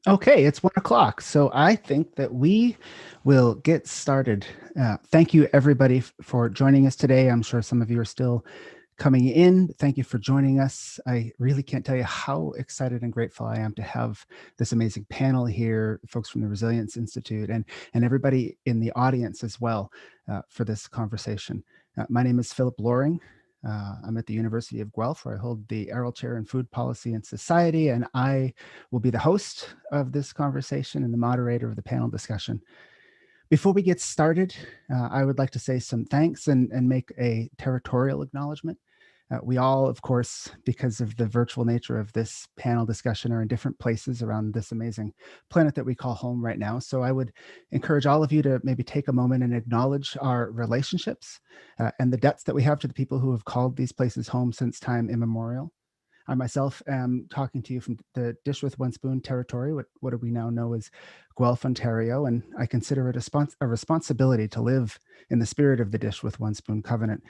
Okay, it's 1 o'clock. So I think that we will get started. Thank you, everybody, for joining us today. I'm sure some of you are still coming in. Thank you for joining us. I really can't tell you how excited and grateful I am to have this amazing panel here, folks from the Resilience Institute, and everybody in the audience as well for this conversation. My name is Philip Loring. I'm at the University of Guelph, where I hold the Errol Chair in Food Policy and Society, and I will be the host of this conversation and the moderator of the panel discussion. Before we get started, I would like to say some thanks and make a territorial acknowledgement. We all, of course, because of the virtual nature of this panel discussion, are in different places around this amazing planet that we call home right now. So I would encourage all of you to maybe take a moment and acknowledge our relationships and the debts that we have to the people who have called these places home since time immemorial. I myself am talking to you from the Dish with One Spoon territory, what we now know as Guelph, Ontario, and I consider it a responsibility to live in the spirit of the Dish with One Spoon covenant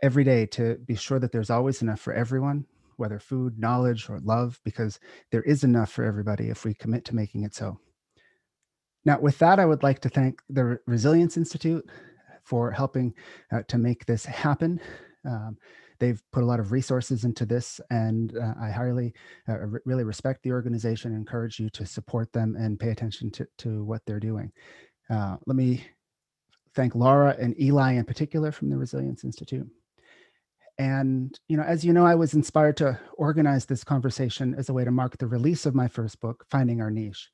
every day, to be sure that there's always enough for everyone, whether food, knowledge, or love, because there is enough for everybody if we commit to making it so. Now, with that, I would like to thank the Resilience Institute for helping to make this happen. They've put a lot of resources into this, and I highly, really respect the organization and encourage you to support them and pay attention to what they're doing. Let me thank Laura and Eli in particular from the Resilience Institute. And, as you know, I was inspired to organize this conversation as a way to mark the release of my first book, Finding Our Niche.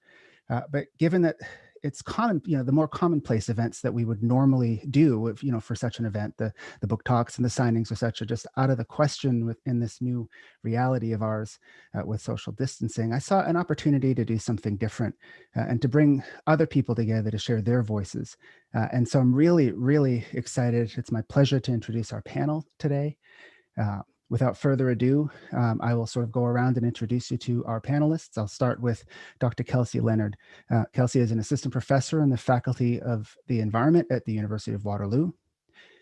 But given that it's common, the more commonplace events that we would normally do, if, for such an event, the book talks and the signings or such are just out of the question within this new reality of ours with social distancing. I saw an opportunity to do something different and to bring other people together to share their voices. And so I'm really, really excited. It's my pleasure to introduce our panel today. Without further ado, I will sort of go around and introduce you to our panelists. I'll start with Dr. Kelsey Leonard. Kelsey is an assistant professor in the Faculty of the Environment at the University of Waterloo.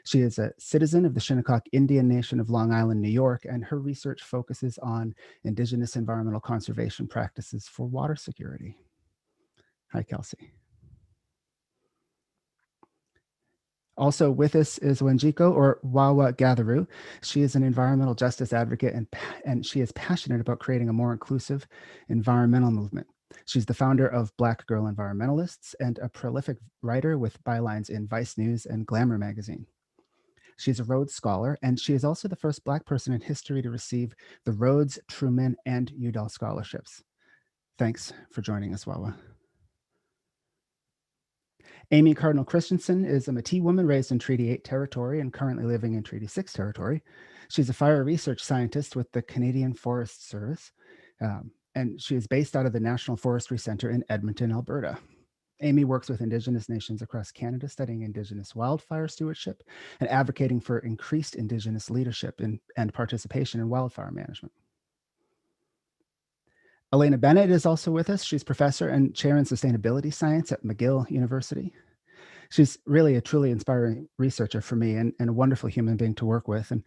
She is a citizen of the Shinnecock Indian Nation of Long Island, New York, and her research focuses on Indigenous environmental conservation practices for water security. Hi, Kelsey. Also with us is Wenjiko, or Wawa Gatheru. She is an environmental justice advocate and she is passionate about creating a more inclusive environmental movement. She's the founder of Black Girl Environmentalists and a prolific writer with bylines in Vice News and Glamour magazine. She's a Rhodes Scholar, and she is also the first Black person in history to receive the Rhodes, Truman, and Udall scholarships. Thanks for joining us, Wawa. Amy Cardinal Christensen is a Métis woman raised in Treaty 8 territory and currently living in Treaty 6 territory. She's a fire research scientist with the Canadian Forest Service, and she is based out of the National Forestry Centre in Edmonton, Alberta. Amy works with Indigenous nations across Canada, studying Indigenous wildfire stewardship and advocating for increased Indigenous leadership and participation in wildfire management. Elena Bennett is also with us. She's professor and chair in sustainability science at McGill University. She's really a truly inspiring researcher for me and a wonderful human being to work with. And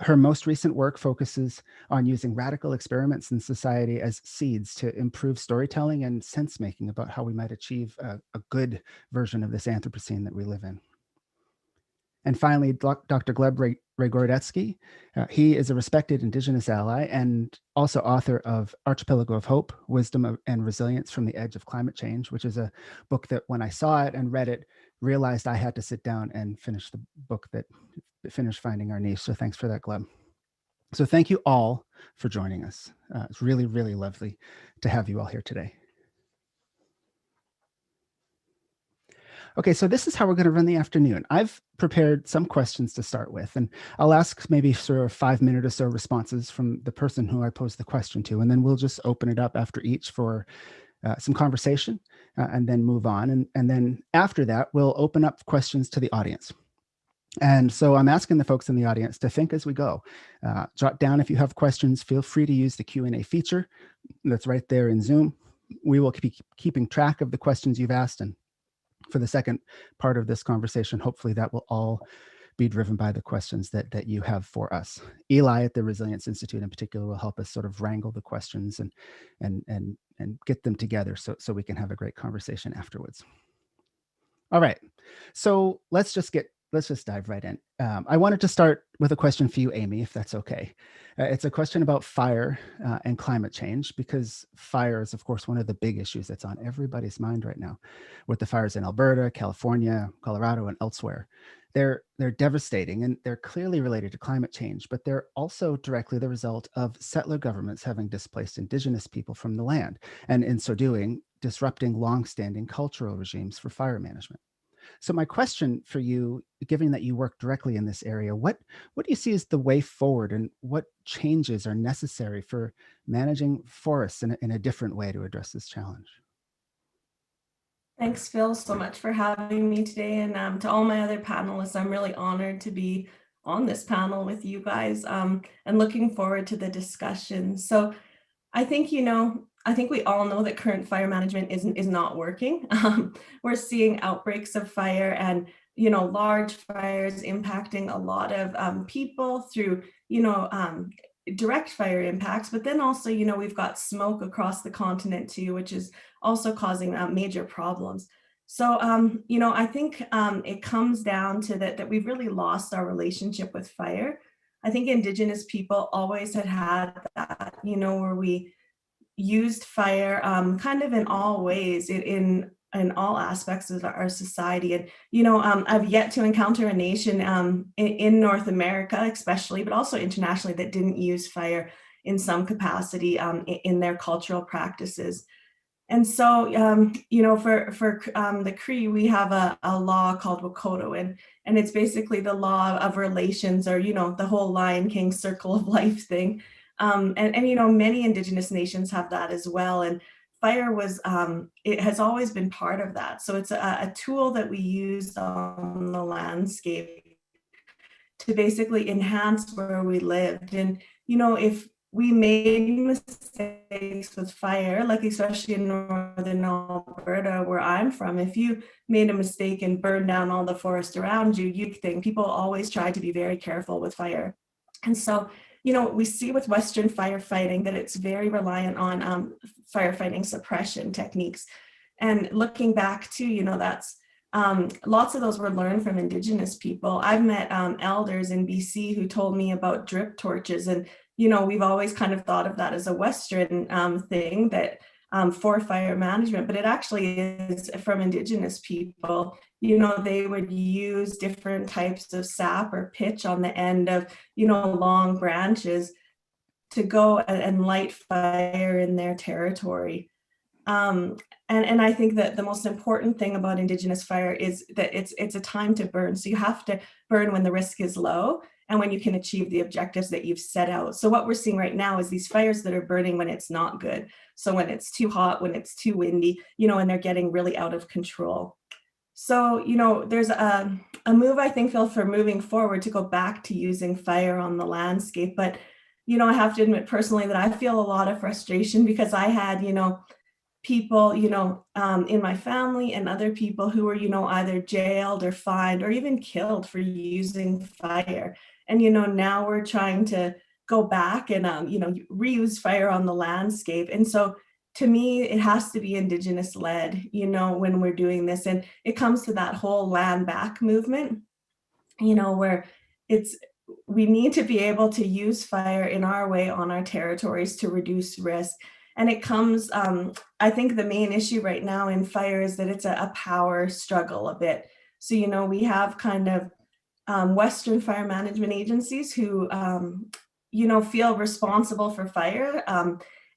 her most recent work focuses on using radical experiments in society as seeds to improve storytelling and sense making about how we might achieve a good version of this Anthropocene that we live in. And finally, Dr. Gleb Regordetsky. He is a respected Indigenous ally and also author of Archipelago of Hope, Wisdom and Resilience from the Edge of Climate Change, which is a book that when I saw it and read it, realized I had to sit down and finish the book that finished Finding Our Niche. So thanks for that, Gleb. So thank you all for joining us. It's really, really lovely to have you all here today. Okay, so this is how we're going to run the afternoon. I've prepared some questions to start with, and I'll ask maybe sort of 5-minute or so responses from the person who I posed the question to, and then we'll just open it up after each for some conversation and then move on. And then after that, we'll open up questions to the audience. And so I'm asking the folks in the audience to think as we go. Jot down if you have questions. Feel free to use the Q&A feature that's right there in Zoom. We will be keeping track of the questions you've asked, and for the second part of this conversation, hopefully that will all be driven by the questions that you have for us. Eli at the Resilience Institute in particular will help us sort of wrangle the questions and and get them together so we can have a great conversation afterwards. All right. So let's just dive right in. I wanted to start with a question for you, Amy, if that's okay. It's a question about fire and climate change, because fire is, of course, one of the big issues that's on everybody's mind right now, with the fires in Alberta, California, Colorado, and elsewhere. They're devastating, and they're clearly related to climate change, but they're also directly the result of settler governments having displaced Indigenous people from the land, and in so doing, disrupting longstanding cultural regimes for fire management. So my question for you, given that you work directly in this area, what do you see as the way forward, and what changes are necessary for managing forests in a different way to address this challenge? Thanks, Phil, so much for having me today. And to all my other panelists, I'm really honored to be on this panel with you guys and looking forward to the discussion. So I think, I think we all know that current fire management is not working. We're seeing outbreaks of fire and, large fires impacting a lot of people through, direct fire impacts, but then also, we've got smoke across the continent too, which is also causing major problems. So, I think it comes down to that we've really lost our relationship with fire. I think Indigenous people always had that, where we used fire kind of in all ways in all aspects of our society. And I've yet to encounter a nation in North America especially, but also internationally, that didn't use fire in some capacity in their cultural practices. And so, for the Cree, we have a law called Wakoto, and it's basically the law of relations, or, the whole Lion King circle of life thing. And many Indigenous nations have that as well. And fire it has always been part of that. So it's a tool that we use on the landscape to basically enhance where we lived. And, if we made mistakes with fire, like especially in northern Alberta, where I'm from, if you made a mistake and burned down all the forest around you, you'd think people always try to be very careful with fire. And so, we see with Western firefighting that it's very reliant on firefighting suppression techniques. And looking back to, that's lots of those were learned from Indigenous people. I've met elders in BC who told me about drip torches, and we've always kind of thought of that as a Western thing that for fire management, but it actually is from Indigenous people. They would use different types of sap or pitch on the end of long branches to go and light fire in their territory. And I think that the most important thing about Indigenous fire is that it's a time to burn. So you have to burn when the risk is low and when you can achieve the objectives that you've set out. So what we're seeing right now is these fires that are burning when it's not good. So when it's too hot, when it's too windy, and they're getting really out of control. So, there's a move, I think, Phil, for moving forward to go back to using fire on the landscape. But, I have to admit personally that I feel a lot of frustration because I had, people, in my family and other people who were, either jailed or fined or even killed for using fire. And, now we're trying to go back and, reuse fire on the landscape. And so to me, it has to be Indigenous led, when we're doing this. And it comes to that whole land back movement, where we need to be able to use fire in our way on our territories to reduce risk. And it comes, I think the main issue right now in fire is that it's a power struggle a bit. So, we have kind of Western fire management agencies who, feel responsible for fire.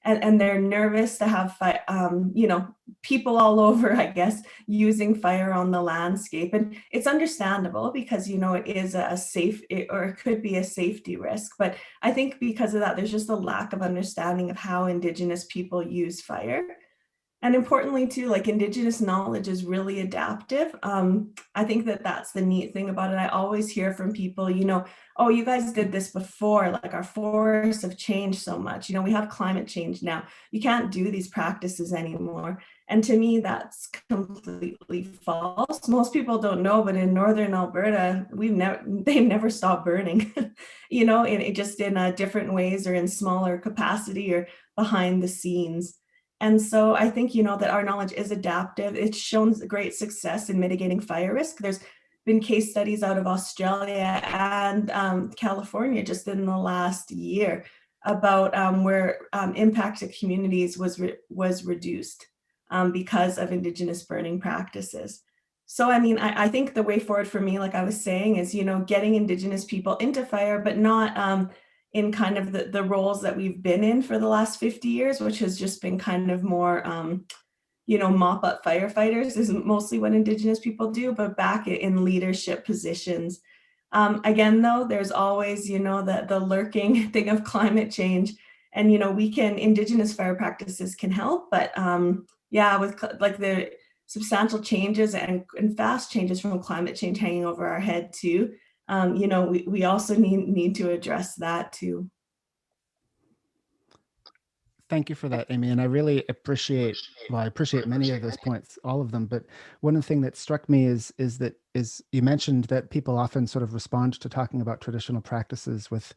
And they're nervous to have people all over, I guess, using fire on the landscape. And it's understandable because, it is or it could be a safety risk. But I think because of that, there's just a lack of understanding of how Indigenous people use fire. And importantly too, like Indigenous knowledge is really adaptive. I think that's the neat thing about it. I always hear from people, oh, you guys did this before, like our forests have changed so much. We have climate change now. You can't do these practices anymore. And to me, that's completely false. Most people don't know, but in Northern Alberta, they never stop burning, just in different ways or in smaller capacity or behind the scenes. And so I think, you know, that our knowledge is adaptive. It's shown great success in mitigating fire risk. There's been case studies out of Australia and California just in the last year about where impacted communities was reduced because of Indigenous burning practices. So, I mean, I think the way forward for me, like I was saying, is, you know, getting Indigenous people into fire, but not in kind of the roles that we've been in for the last 50 years, which has just been kind of more, you know, mop up firefighters is mostly what Indigenous people do, but back in leadership positions. Again, though, there's always, you know, the lurking thing of climate change. And, you know, Indigenous fire practices can help, but yeah, with like the substantial changes and fast changes from climate change hanging over our head too, you know, we also need to address that too. Thank you for that, Amy. And I really appreciate, well, I appreciate many of those points, all of them. But one of the things that struck me is you mentioned that people often sort of respond to talking about traditional practices with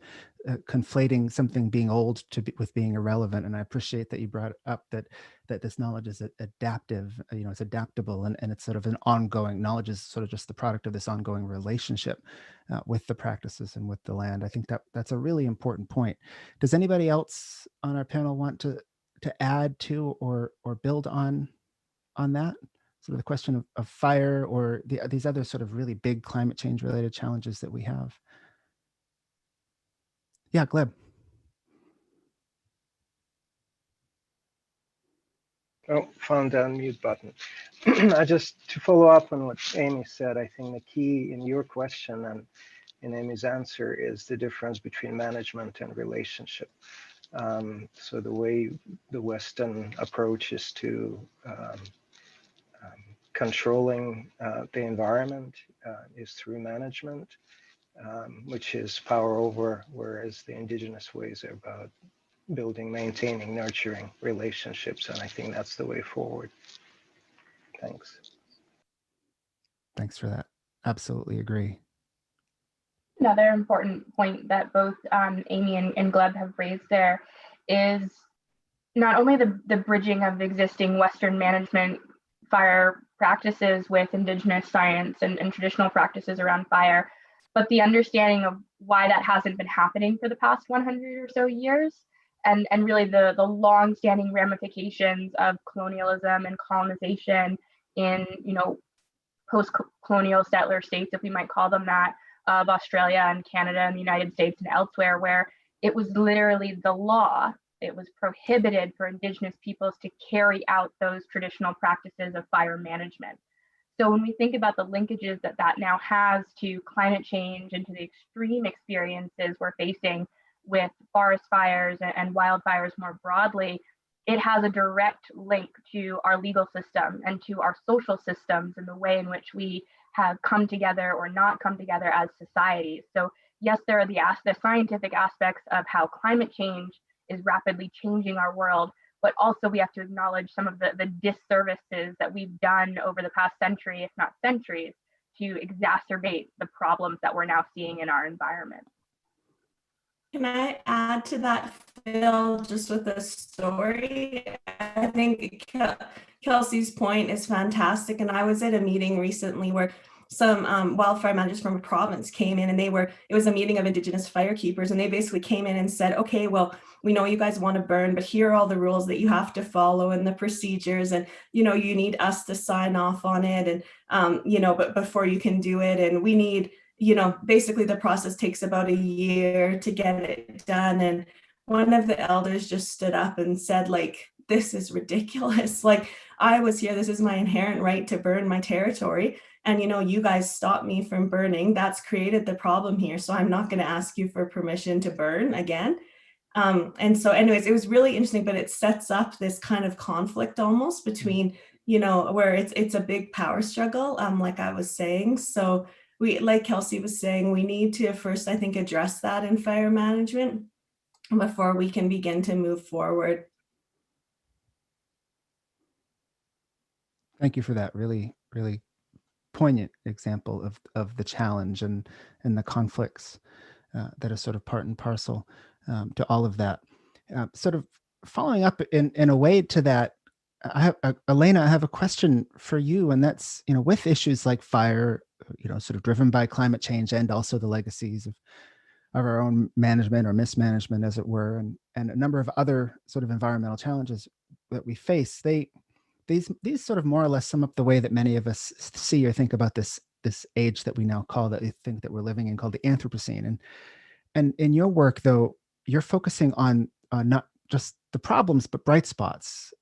conflating something being old with being irrelevant. And I appreciate that you brought up that this knowledge is adaptive, you know, it's adaptable, and it's sort of an ongoing knowledge is sort of just the product of this ongoing relationship with the practices and with the land. I think that's a really important point. Does anybody else on our panel want to add to or build on that? So the question of fire or these other sort of really big climate change related challenges that we have. Yeah, Gleb. Oh, found the unmute button. I just, to follow up on what Amy said, I think the key in your question and in Amy's answer is the difference between management and relationship. So the way the Western approach is to controlling the environment is through management, which is power over, whereas the Indigenous ways are about building, maintaining, nurturing relationships. And I think that's the way forward. Thanks. Thanks for that. Absolutely agree. Another important point that both Amy and Gleb have raised there is not only the bridging of existing Western management fire practices with Indigenous science and traditional practices around fire, but the understanding of why that hasn't been happening for the past 100 or so years, and really the long-standing ramifications of colonialism and colonization in, you know, post-colonial settler states, if we might call them that, of Australia and Canada and the United States and elsewhere, where it was literally the law. It was prohibited for Indigenous peoples to carry out those traditional practices of fire management. So when we think about the linkages that now has to climate change and to the extreme experiences we're facing with forest fires and wildfires more broadly, it has a direct link to our legal system and to our social systems and the way in which we have come together or not come together as societies. So yes, there are the scientific aspects of how climate change is rapidly changing our world, but also we have to acknowledge some of the disservices that we've done over the past century, if not centuries, to exacerbate the problems that we're now seeing in our environment. Can I add to that, Phil, just with a story? I think Kelsey's point is fantastic. And I was at a meeting recently where some wildfire managers from a province came in, and it was a meeting of Indigenous Firekeepers, and they basically came in and said, okay, well, we know you guys want to burn, but here are all the rules that you have to follow and the procedures, and, you know, you need us to sign off on it, and, you know, but before you can do it, and we need, you know, basically the process takes about a year to get it done. And one of the elders just stood up and said, like, this is ridiculous. Like, I was here, this is my inherent right to burn my territory. And, you know, you guys stopped me from burning. That's created the problem here. So I'm not going to ask you for permission to burn again. And so anyways, it was really interesting, but it sets up this kind of conflict almost between, you know, where it's a big power struggle, like I was saying. So we, like Kelsey was saying, we need to first, I think, address that in fire management before we can begin to move forward. Thank you for that really, really poignant example of the challenge and the conflicts that are sort of part and parcel to all of that. Sort of following up in a way to that, Elena, I have a question for you, and that's, with issues like fire, sort of driven by climate change and also the legacies of our own management or mismanagement, as it were, and a number of other sort of environmental challenges that we face. These sort of more or less sum up the way that many of us see or think about this age that we now call, that we think that we're living in, called the Anthropocene. And in your work, though, you're focusing on not just the problems, but bright spots,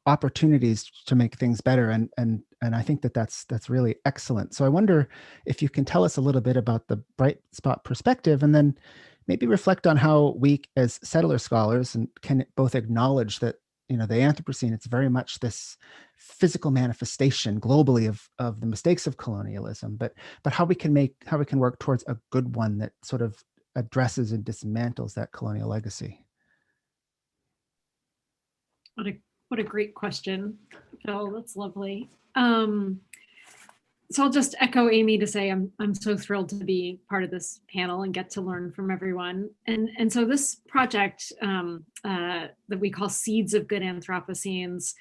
opportunities to make things better. And I think that's really excellent. So I wonder if you can tell us a little bit about the bright spot perspective, and then maybe reflect on how we as settler scholars can both acknowledge that, the Anthropocene, it's very much this physical manifestation globally of the mistakes of colonialism, but how we can work towards a good one that sort of addresses and dismantles that colonial legacy. What a great question, Phil. That's lovely. So I'll just echo Amy to say I'm so thrilled to be part of this panel and get to learn from everyone. And so this project that we call Seeds of Good Anthropocenes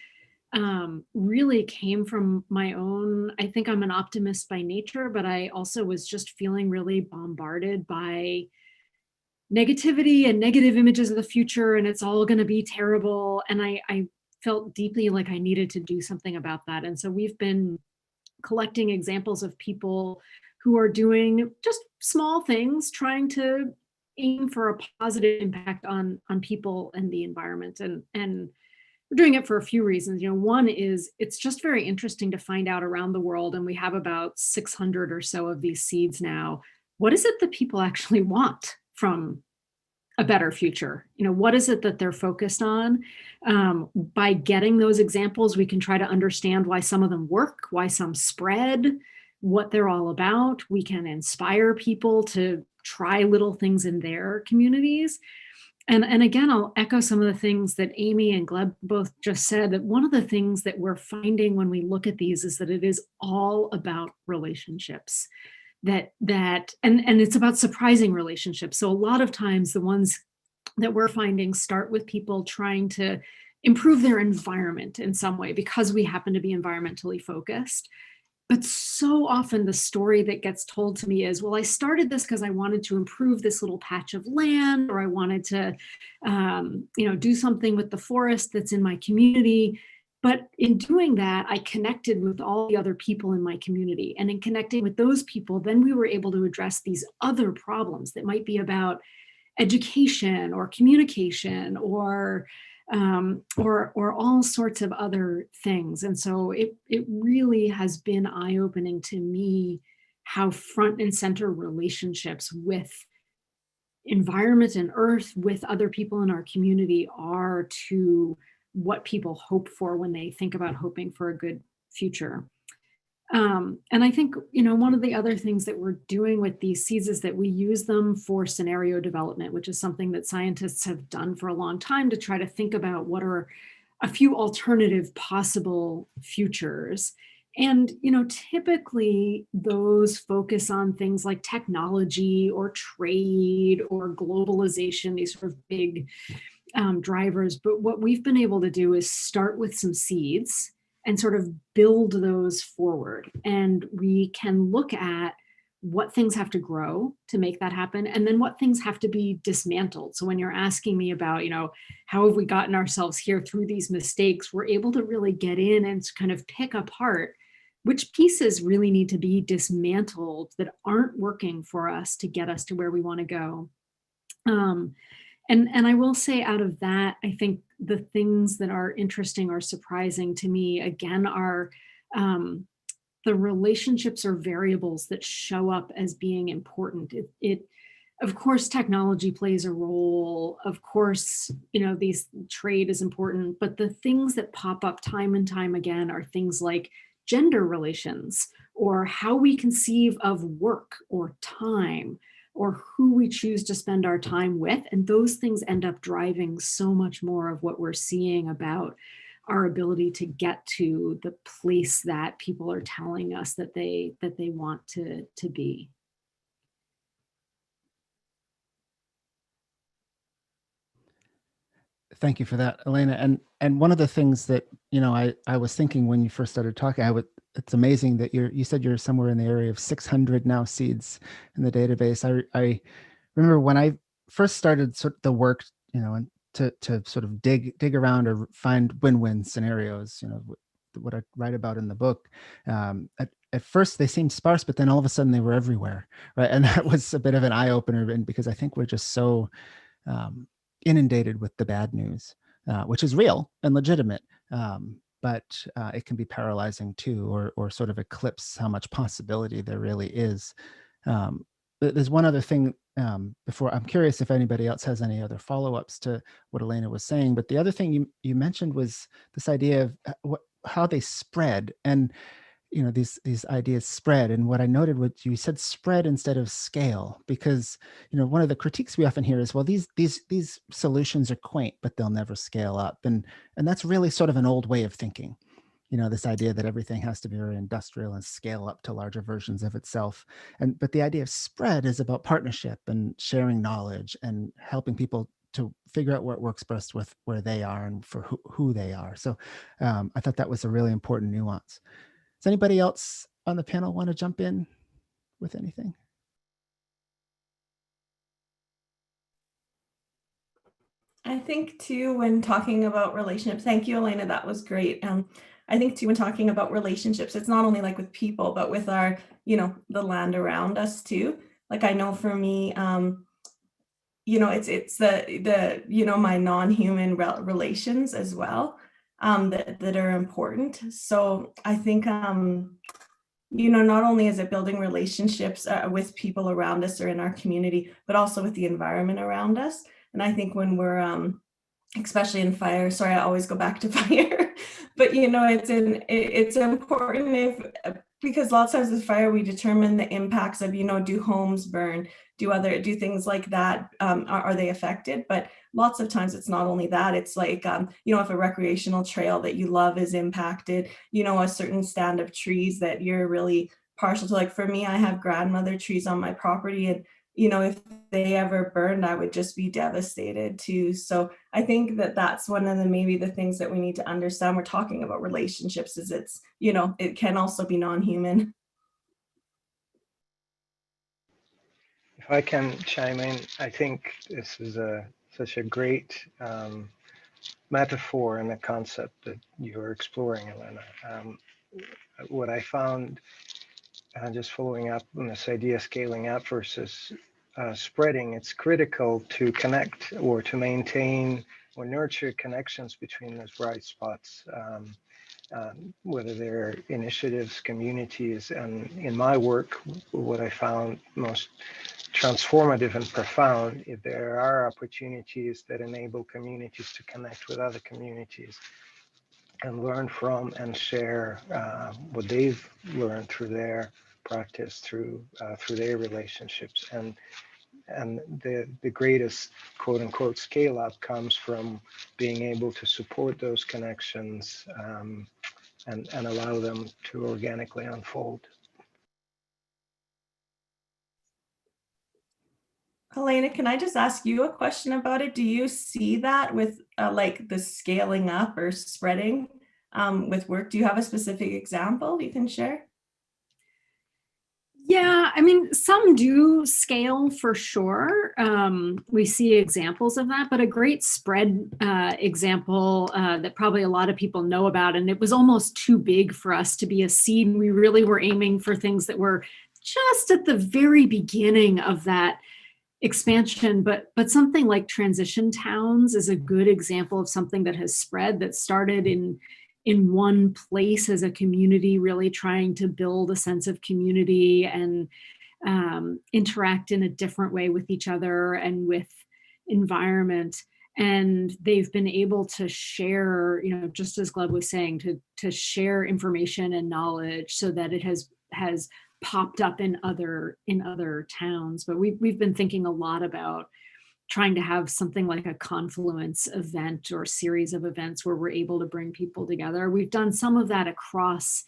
really came from my own, I think I'm an optimist by nature, but I also was just feeling really bombarded by negativity and negative images of the future, and it's all going to be terrible. And I felt deeply like I needed to do something about that. And so we've been collecting examples of people who are doing just small things, trying to aim for a positive impact on people and the environment. And we're doing it for a few reasons. One is it's just very interesting to find out around the world, and we have about 600 or so of these seeds now. What is it that people actually want from a better future? What is it that they're focused on? By getting those examples, we can try to understand why some of them work, why some spread, what they're all about. We can inspire people to try little things in their communities. And again, I'll echo some of the things that Amy and Gleb both just said, that one of the things that we're finding when we look at these is that it is all about relationships. And it's about surprising relationships. So a lot of times the ones that we're finding start with people trying to improve their environment in some way because we happen to be environmentally focused. But so often the story that gets told to me is, well, I started this because I wanted to improve this little patch of land, or I wanted to, do something with the forest that's in my community. But in doing that, I connected with all the other people in my community. And in connecting with those people, then we were able to address these other problems that might be about education or communication or all sorts of other things. And so it really has been eye-opening to me how front and center relationships with environment and earth, with other people in our community, are to what people hope for when they think about hoping for a good future. And I think, one of the other things that we're doing with these seeds is that we use them for scenario development, which is something that scientists have done for a long time to try to think about what are a few alternative possible futures. And, typically those focus on things like technology or trade or globalization, these sort of big drivers. But what we've been able to do is start with some seeds and sort of build those forward. And we can look at what things have to grow to make that happen, and then what things have to be dismantled. So when you're asking me about, how have we gotten ourselves here through these mistakes, we're able to really get in and kind of pick apart which pieces really need to be dismantled that aren't working for us to get us to where we want to go. And I will say, out of that, I think the things that are interesting or surprising to me, again, are the relationships or variables that show up as being important. Of course, technology plays a role. Of course, these trade is important, but the things that pop up time and time again are things like gender relations, or how we conceive of work or time, or who we choose to spend our time with. And those things end up driving so much more of what we're seeing about our ability to get to the place that people are telling us that they want to be. Thank you for that, Elena. And one of the things that, I was thinking when you first started talking, it's amazing that you said you're somewhere in the area of 600 now seeds in the database. I remember when I first started sort of the work, and to sort of dig around or find win-win scenarios, what I write about in the book. At first they seemed sparse, but then all of a sudden they were everywhere, right? And that was a bit of an eye opener, and because I think we're just so inundated with the bad news, which is real and legitimate, but it can be paralyzing too, or sort of eclipse how much possibility there really is. There's one other thing before. I'm curious if anybody else has any other follow-ups to what Elena was saying, but the other thing you mentioned was this idea of how they spread, and these ideas spread. And what I noted was you said spread instead of scale, because one of the critiques we often hear is, well, these solutions are quaint, but they'll never scale up, and that's really sort of an old way of thinking. This idea that everything has to be very industrial and scale up to larger versions of itself. But the idea of spread is about partnership and sharing knowledge and helping people to figure out what works best with where they are and for who they are. So I thought that was a really important nuance. Does anybody else on the panel want to jump in with anything? I think too, when talking about relationships, thank you, Elena, that was great. I think too, when talking about relationships, it's not only like with people, but with our, the land around us too. Like I know for me, it's the my non-human relations as well, that are important. So I think not only is it building relationships with people around us or in our community, but also with the environment around us. And I think when we're especially in fire, sorry, I always go back to fire, but it's important because lots of times with fire, we determine the impacts of, do homes burn, do things like that, are they affected? But lots of times it's not only that, it's like, if a recreational trail that you love is impacted, a certain stand of trees that you're really partial to. Like for me, I have grandmother trees on my property, and if they ever burned, I would just be devastated too. So I think that that's one of maybe the things that we need to understand. We're talking about relationships, is it's, it can also be non-human. If I can chime in, I think this is such a great metaphor and a concept that you're exploring, Elena. What I found, just following up on this idea of scaling up versus spreading, it's critical to connect or to maintain or nurture connections between those bright spots, whether they're initiatives, communities. And in my work, what I found most transformative and profound, if there are opportunities that enable communities to connect with other communities and learn from and share what they've learned through their practice, through their relationships. And the greatest quote unquote scale up comes from being able to support those connections and allow them to organically unfold. Helena, can I just ask you a question about it? Do you see that with like the scaling up or spreading with work? Do you have a specific example you can share? Yeah, I mean, some do scale for sure. We see examples of that, but a great spread example that probably a lot of people know about, and it was almost too big for us to be a seed. We really were aiming for things that were just at the very beginning of that expansion, but something like transition towns is a good example of something that has spread, that started in one place as a community, really trying to build a sense of community and interact in a different way with each other and with environment. And they've been able to share, just as Gleb was saying, to share information and knowledge so that it has popped up in other towns. But we've been thinking a lot about trying to have something like a confluence event or series of events where we're able to bring people together. We've done some of that across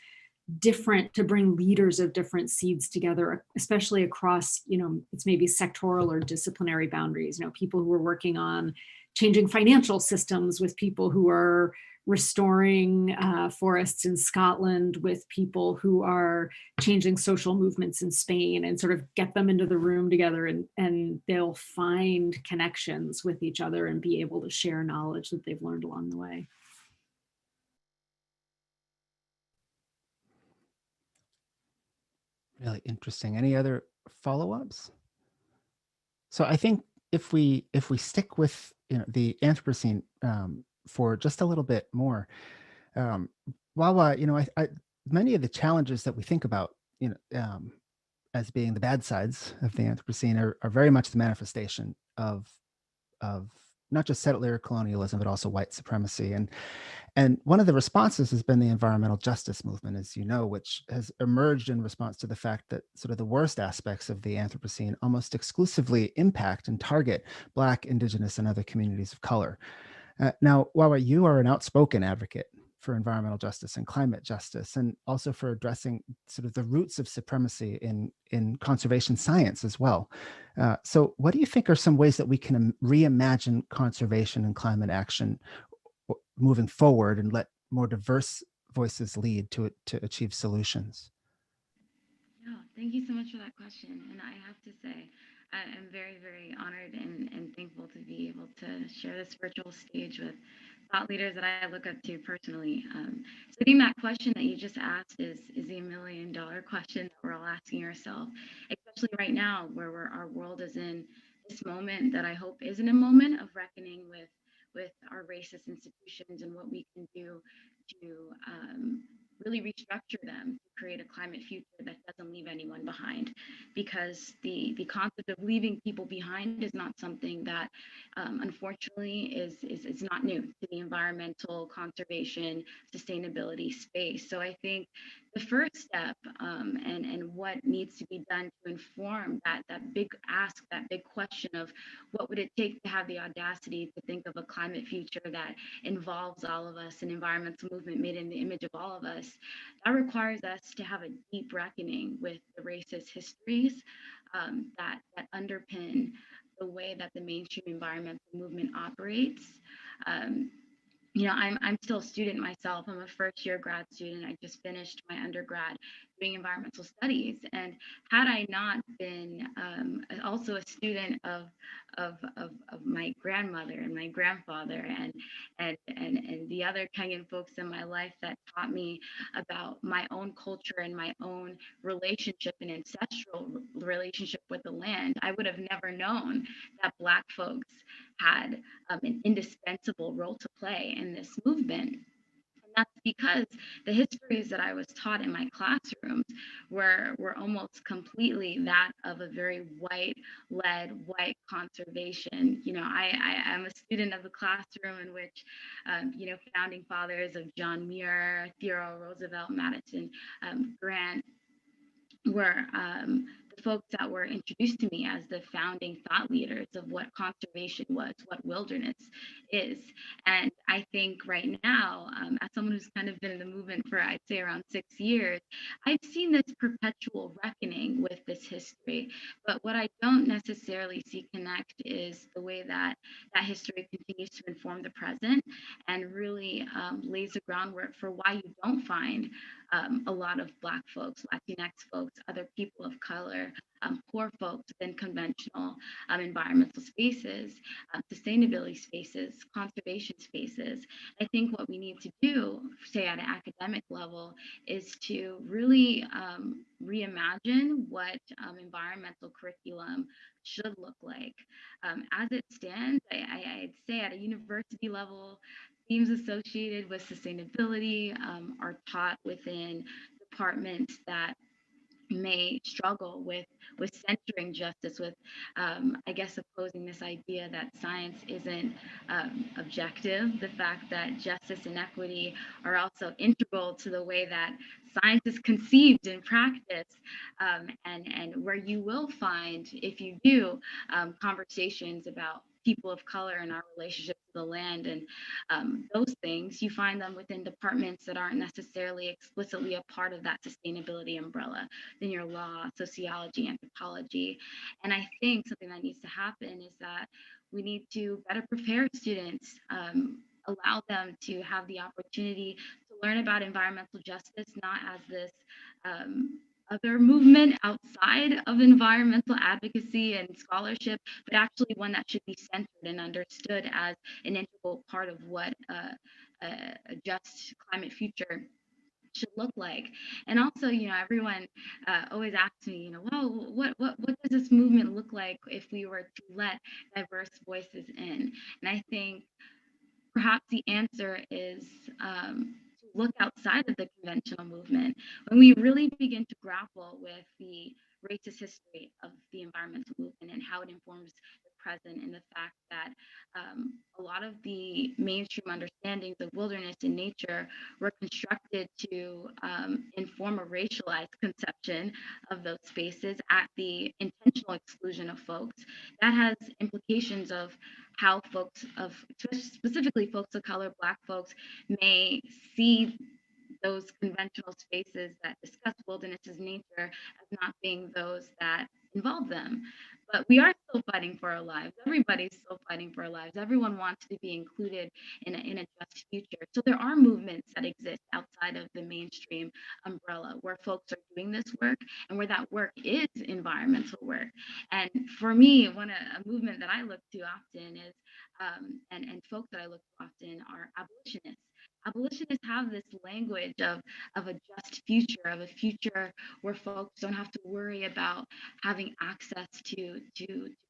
to bring leaders of different seeds together, especially across, it's maybe sectoral or disciplinary boundaries, people who are working on changing financial systems with people who are restoring forests in Scotland with people who are changing social movements in Spain, and sort of get them into the room together, and they'll find connections with each other and be able to share knowledge that they've learned along the way. Really interesting. Any other follow-ups? So I think if we stick with the Anthropocene for just a little bit more, Wawa, many of the challenges that we think about, as being the bad sides of the Anthropocene are very much the manifestation of not just settler colonialism, but also white supremacy. And one of the responses has been the environmental justice movement, as you know, which has emerged in response to the fact that sort of the worst aspects of the Anthropocene almost exclusively impact and target Black, Indigenous, and other communities of color. Now, Wawa, you are an outspoken advocate for environmental justice and climate justice, and also for addressing sort of the roots of supremacy in conservation science as well. So what do you think are some ways that we can reimagine conservation and climate action moving forward and let more diverse voices lead to achieve solutions? Yeah, thank you so much for that question. And I have to say, I am very, very honored and thankful to be able to share this virtual stage with thought leaders that I look up to personally. So I think that question that you just asked is the $1 million question that we're all asking ourselves, especially right now where our world is in this moment that I hope isn't a moment of reckoning with our racist institutions and what we can do to really restructure them to create a climate future that doesn't leave anyone behind. Because the concept of leaving people behind is not something that unfortunately is not new to the environmental conservation sustainability space. So I think the first step and what needs to be done to inform that big ask, that big question of what would it take to have the audacity to think of a climate future that involves all of us, an environmental movement made in the image of all of us, that requires us to have a deep reckoning with the racist histories that underpin the way that the mainstream environmental movement operates. I'm still a student myself. I'm a first year grad student. I just finished my undergrad doing environmental studies. And had I not been also a student of my grandmother and my grandfather and the other Kenyan folks in my life that taught me about my own culture and my own relationship and ancestral relationship with the land, I would have never known that Black folks had an indispensable role to play in this movement. And that's because the histories that I was taught in my classrooms were almost completely that of a very white-led, white conservation. I'm a student of the classroom in which, founding fathers of John Muir, Theodore Roosevelt, Madison, Grant, were the folks that were introduced to me as the founding thought leaders of what conservation was, what wilderness is. And I think right now, as someone who's kind of been in the movement for, I'd say, around 6 years, I've seen this perpetual reckoning with this history. But what I don't necessarily see connect is the way that that history continues to inform the present and really lays the groundwork for why you don't find a lot of Black folks, Latinx folks, other people of color, poor folks within conventional environmental spaces, sustainability spaces, conservation spaces. I think what we need to do, say at an academic level, is to really reimagine what environmental curriculum should look like. As it stands, I'd say at a university level, themes associated with sustainability are taught within departments that may struggle with centering justice, with I guess opposing this idea that science isn't objective, the fact that justice and equity are also integral to the way that science is conceived and practiced, and where you will find, if you do, conversations about people of color and our relationship to the land and those things, you find them within departments that aren't necessarily explicitly a part of that sustainability umbrella. Then your law, sociology, anthropology. And I think something that needs to happen is that we need to better prepare students, allow them to have the opportunity to learn about environmental justice, not as this other movement outside of environmental advocacy and scholarship, but actually one that should be centered and understood as an integral part of what a just climate future should look like. And also, everyone always asks me, well, what does this movement look like if we were to let diverse voices in? And I think perhaps the answer is to look outside of the conventional movement. When we really begin to grapple with the racist history of the environmental movement and how it informs the present, and the fact that a lot of the mainstream understandings of wilderness and nature were constructed to inform a racialized conception of those spaces at the intentional exclusion of folks, that has implications of how folks specifically folks of color, Black folks, may see those conventional spaces that discuss wilderness as nature as not being those that involve them. But we are still fighting for our lives. Everybody's still fighting for our lives. Everyone wants to be included in a just future. So there are movements that exist outside of the mainstream umbrella where folks are doing this work and where that work is environmental work. And for me, a movement that I look to often is, and folks that I look to often are abolitionists. Abolitionists have this language of a just future, of a future where folks don't have to worry about having access to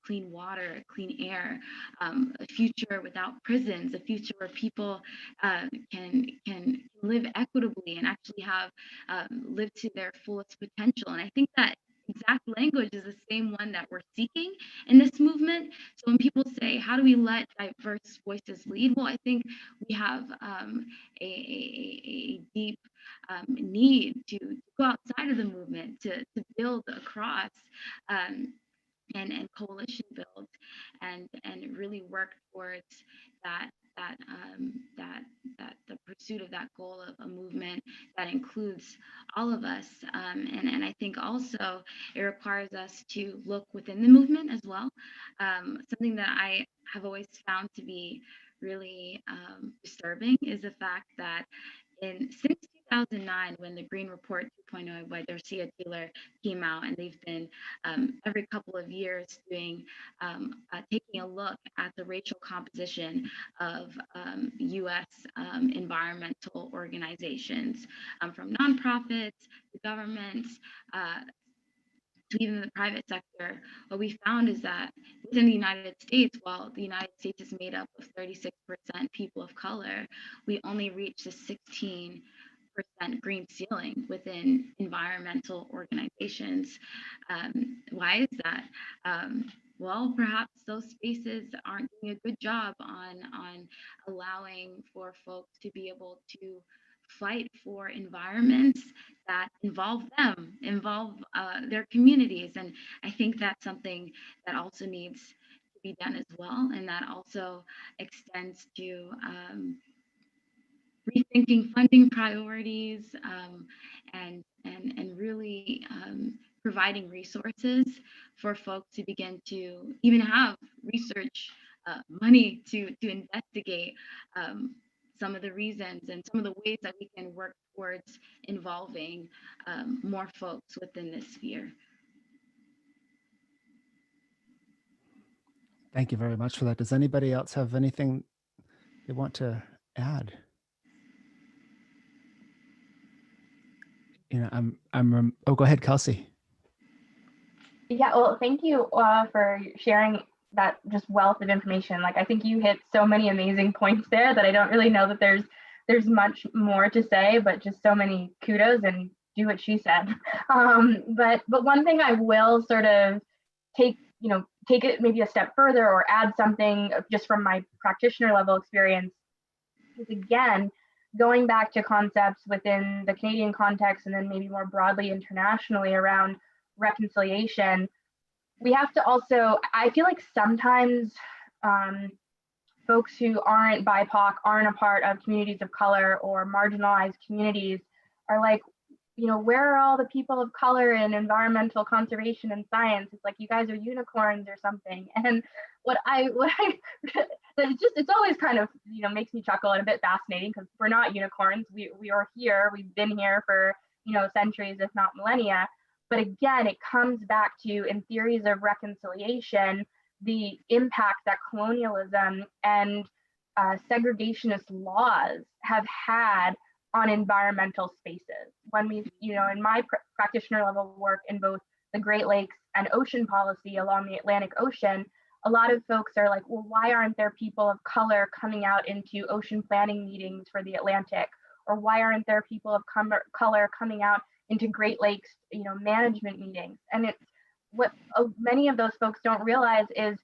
clean water, clean air, a future without prisons, a future where people can live equitably and actually have live to their fullest potential. And I think that exact language is the same one that we're seeking in this movement. So when people say, how do we let diverse voices lead? Well, I think we have a deep need to go outside of the movement, to build across and coalition build and really work towards that the pursuit of that goal of a movement that includes all of us. And I think also it requires us to look within the movement as well. Something that I have always found to be really disturbing is the fact that since 2009, when the Green Report 2.0 by Darcia Taylor came out, and they've been every couple of years doing taking a look at the racial composition of U.S. Environmental organizations, from nonprofits to governments, to even the private sector. What we found is that within the United States, while the United States is made up of 36% people of color, we only reach the 16% green ceiling within environmental organizations. Why is that? Well, perhaps those spaces aren't doing a good job on allowing for folks to be able to fight for environments that involve them, involve their communities. And I think that's something that also needs to be done as well. And that also extends to rethinking funding priorities, and really providing resources for folks to begin to even have research money to investigate some of the reasons and some of the ways that we can work towards involving more folks within this sphere. Thank you very much for that. Does anybody else have anything they want to add? Oh, go ahead, Kelsey. Yeah, well, thank you for sharing that just wealth of information. Like, I think you hit so many amazing points there that I don't really know that there's much more to say, but just so many kudos and do what she said. But one thing I will sort of take it maybe a step further or add something just from my practitioner level experience is, again, going back to concepts within the Canadian context and then maybe more broadly internationally around reconciliation. We have to also, I feel like sometimes folks who aren't BIPOC, aren't a part of communities of color or marginalized communities are like, you know, where are all the people of color in environmental conservation and science? It's like, you guys are unicorns or something. And it's always kind of, you know, makes me chuckle and a bit fascinating, because we're not unicorns. We are here. We've been here for, you know, centuries, if not millennia. But again, it comes back to, in theories of reconciliation, the impact that colonialism and segregationist laws have had on environmental spaces. When we, you know, in my practitioner level work in both the Great Lakes and ocean policy along the Atlantic Ocean, a lot of folks are like, well, why aren't there people of color coming out into ocean planning meetings for the Atlantic? Or why aren't there people of color coming out into Great Lakes, you know, management meetings? And it's what many of those folks don't realize is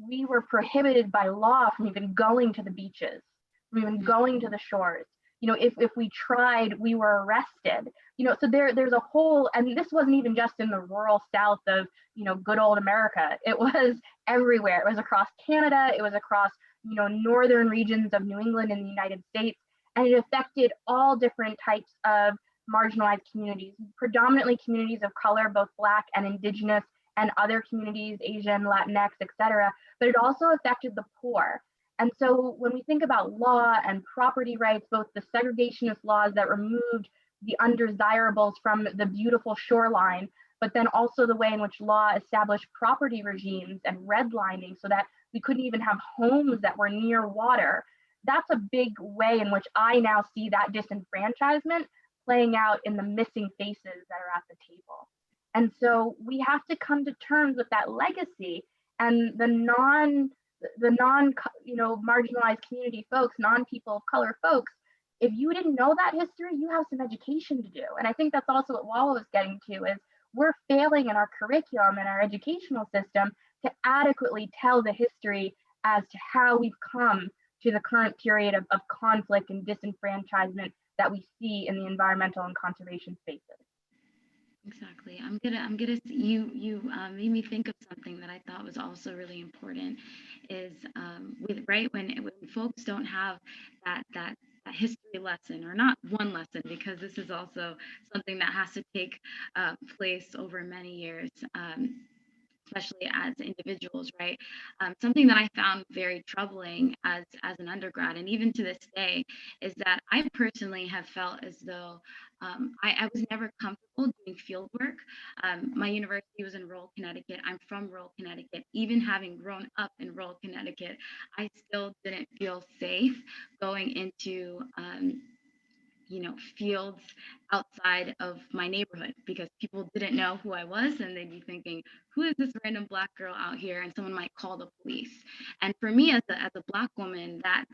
we were prohibited by law from even going to the beaches, from even going to the shores. You know, if we tried, we were arrested. You know, so there's a whole, and this wasn't even just in the rural South of, you know, good old America. It was everywhere. It was across Canada. It was across, you know, northern regions of New England in the United States. And it affected all different types of marginalized communities, predominantly communities of color, both Black and Indigenous, and other communities, Asian, Latinx, et cetera. But it also affected the poor. And so when we think about law and property rights, both the segregationist laws that removed the undesirables from the beautiful shoreline, but then also the way in which law established property regimes and redlining so that we couldn't even have homes that were near water, that's a big way in which I now see that disenfranchisement playing out in the missing faces that are at the table. And so we have to come to terms with that legacy, and the non, you know, marginalized community folks, non-people of color folks. If you didn't know that history, you have some education to do. And I think that's also what Walla was getting to, is we're failing in our curriculum and our educational system to adequately tell the history as to how we've come to the current period of conflict and disenfranchisement that we see in the environmental and conservation spaces. Exactly. You made me think of something that I thought was also really important, is when folks don't have that history lesson, or not one lesson, because this is also something that has to take place over many years, especially as individuals, right? Something that I found very troubling as an undergrad, and even to this day, is that I personally have felt as though I was never comfortable doing field work. My university was in rural Connecticut. I'm from rural Connecticut. Even having grown up in rural Connecticut, I still didn't feel safe going into fields outside of my neighborhood, because people didn't know who I was, and they'd be thinking, who is this random Black girl out here? And someone might call the police. And for me, as a Black woman, that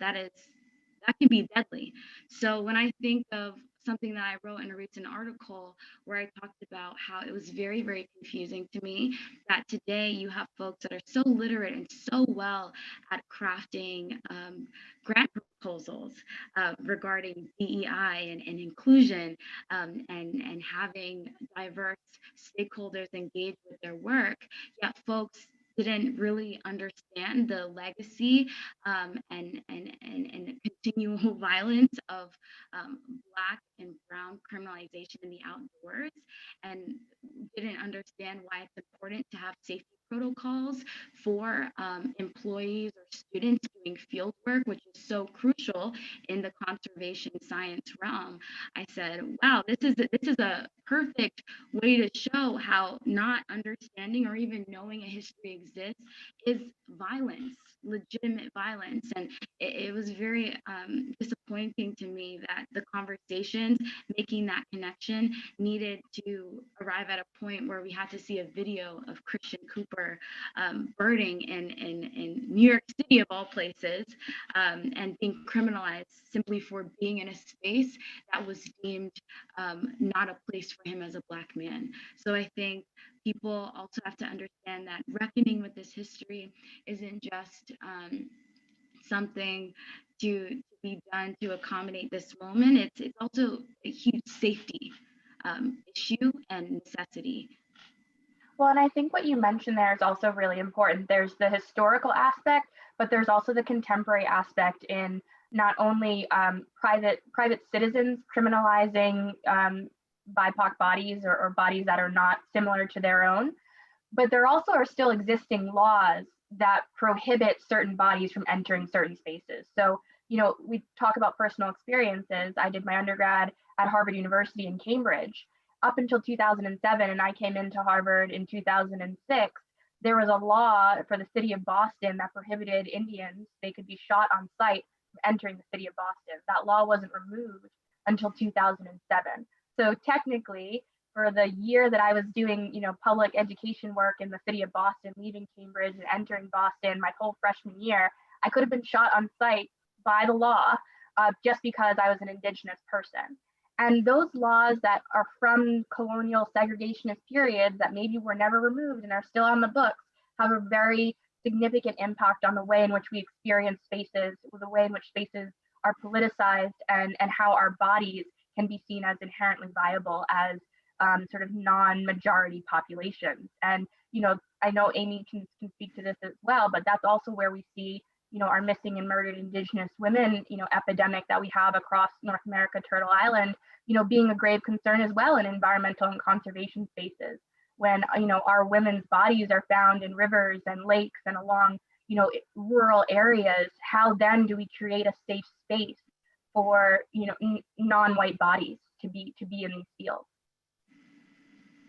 can be deadly. So when I think of something that I wrote in a recent article where I talked about how it was very, very confusing to me that today you have folks that are so literate and so well at crafting grant proposals regarding DEI and inclusion, and having diverse stakeholders engage with their work, yet folks didn't really understand the legacy and continual violence of Black and Brown criminalization in the outdoors, and didn't understand why it's important to have safety protocols for employees or students doing field work, which is so crucial in the conservation science realm. I said, wow, this is a perfect way to show how not understanding or even knowing a history exists is violence, legitimate violence. And it was very disappointing to me that the conversations making that connection needed to arrive at a point where we had to see a video of Christian Cooper birding in New York City, of all places, and being criminalized simply for being in a space that was deemed not a place for him as a Black man. So I think people also have to understand that reckoning with this history isn't just something to be done to accommodate this moment. It's also a huge safety issue and necessity. Well, and I think what you mentioned there is also really important. There's the historical aspect, but there's also the contemporary aspect in not only private citizens criminalizing BIPOC bodies or bodies that are not similar to their own, but there also are still existing laws that prohibit certain bodies from entering certain spaces. So, we talk about personal experiences. I did my undergrad at Harvard University in Cambridge up until 2007, and I came into Harvard in 2006. There was a law for the city of Boston that prohibited Indians, they could be shot on sight from entering the city of Boston. That law wasn't removed until 2007. So technically, for the year that I was doing, public education work in the city of Boston, leaving Cambridge and entering Boston my whole freshman year, I could have been shot on sight by the law just because I was an Indigenous person. And those laws that are from colonial segregationist periods that maybe were never removed and are still on the books have a very significant impact on the way in which we experience spaces, the way in which spaces are politicized, and how our bodies can be seen as inherently viable as sort of non-majority populations. And, I know Amy can speak to this as well, but that's also where we see, our missing and murdered Indigenous women, epidemic that we have across North America, Turtle Island, being a grave concern as well in environmental and conservation spaces. When, our women's bodies are found in rivers and lakes and along, rural areas, how then do we create a safe space for, non-white bodies to be in these fields?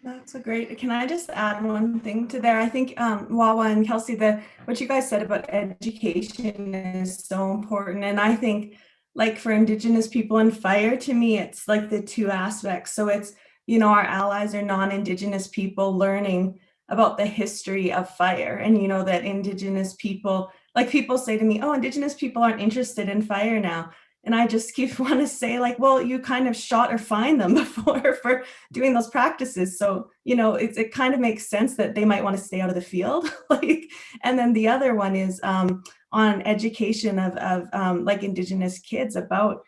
That's a great. Can I just add one thing to there? I think Wawa and Kelsey, what you guys said about education is so important. And I think like for Indigenous people in fire, to me, it's like the two aspects. So it's, our allies are non-Indigenous people learning about the history of fire. And, that Indigenous people, like people say to me, oh, Indigenous people aren't interested in fire now. And I just want to say like, well, you kind of shot or fined them before for doing those practices. So, it kind of makes sense that they might want to stay out of the field. And then the other one is on education of like Indigenous kids about,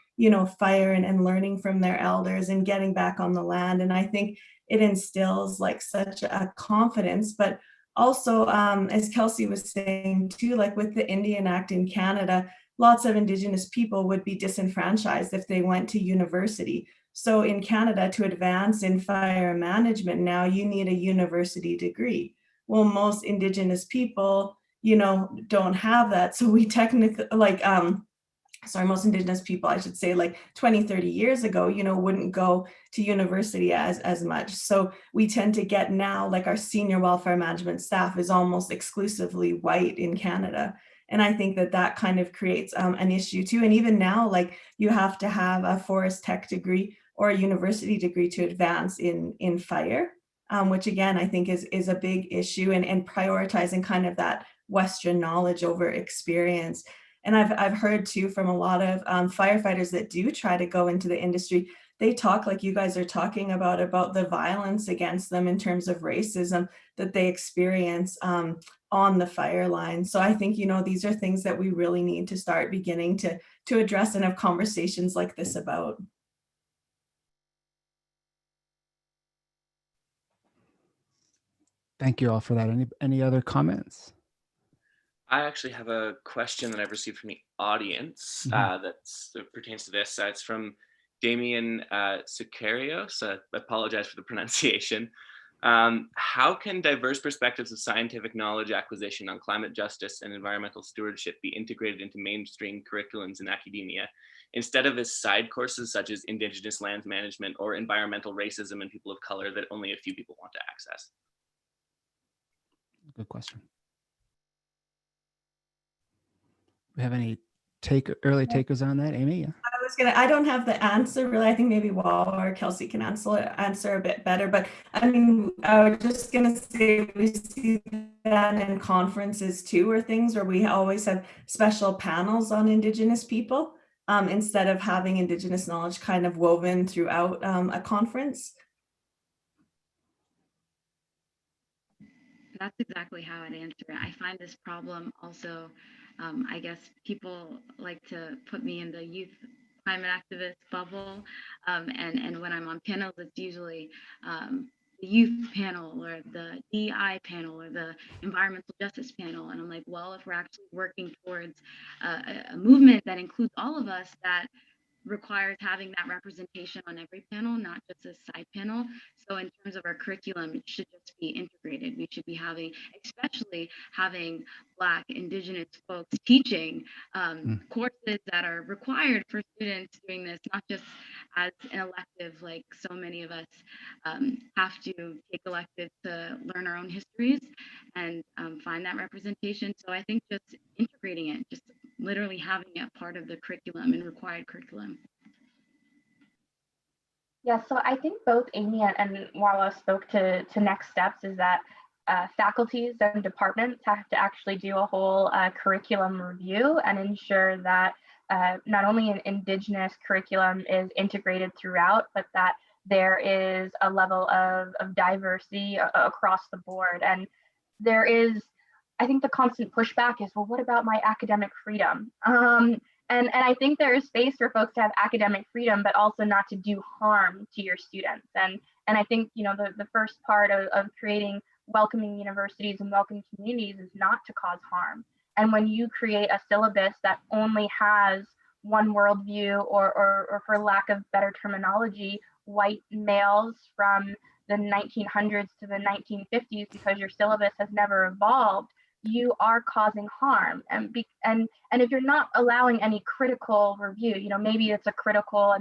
fire and learning from their elders and getting back on the land. And I think it instills like such a confidence, but also, as Kelsey was saying too, like with the Indian Act in Canada, lots of Indigenous people would be disenfranchised if they went to university. So in Canada, to advance in fire management now, you need a university degree. Well, most Indigenous people, don't have that. So we technically, most Indigenous people, I should say, like 20, 30 years ago, wouldn't go to university as much. So we tend to get now, like our senior welfare management staff is almost exclusively white in Canada. And I think that kind of creates an issue too. And even now, like you have to have a forest tech degree or a university degree to advance in fire, which again, I think is a big issue and prioritizing kind of that Western knowledge over experience. And I've heard too from a lot of firefighters that do try to go into the industry, they talk like you guys are talking about the violence against them in terms of racism that they experience on the fire line. So I think, these are things that we really need to start beginning to address and have conversations like this about. Thank you all for that. Any other comments? I actually have a question that I've received from the audience that pertains to this. It's from Damien Sicarios. I apologize for the pronunciation. How can diverse perspectives of scientific knowledge acquisition on climate justice and environmental stewardship be integrated into mainstream curriculums in academia instead of as side courses such as Indigenous lands management or environmental racism and people of color that only a few people want to access? Good question. We have any early takers on that, Amy? Yeah. I don't have the answer really. I think maybe Wall or Kelsey can answer a bit better. But I mean, I was just gonna say we see that in conferences too, or things where we always have special panels on Indigenous people instead of having Indigenous knowledge kind of woven throughout a conference. That's exactly how I'd answer it. I find this problem also, I guess people like to put me in the youth climate activist bubble. And when I'm on panels, it's usually youth panel or the DEI panel or the environmental justice panel. And I'm like, well, if we're actually working towards a movement that includes all of us, that requires having that representation on every panel, not just a side panel. So in terms of our curriculum, it should just be integrated. We should be having, especially having Black, Indigenous folks teaching courses that are required for students doing this, not just as an elective, like so many of us have to take electives to learn our own histories and find that representation. So I think just integrating it, just literally having it part of the curriculum and required curriculum. Yeah, so I think both Amy and Wawa spoke to next steps is that faculties and departments have to actually do a whole curriculum review and ensure that not only an Indigenous curriculum is integrated throughout, but that there is a level of diversity across the board. And there is, I think the constant pushback is, well, what about my academic freedom? And I think there is space for folks to have academic freedom, but also not to do harm to your students. And I think, you know, the first part of creating welcoming universities and welcoming communities is not to cause harm. And when you create a syllabus that only has one worldview, or for lack of better terminology, white males from the 1900s to the 1950s, because your syllabus has never evolved, you are causing harm. And if you're not allowing any critical review, you know, maybe it's a critical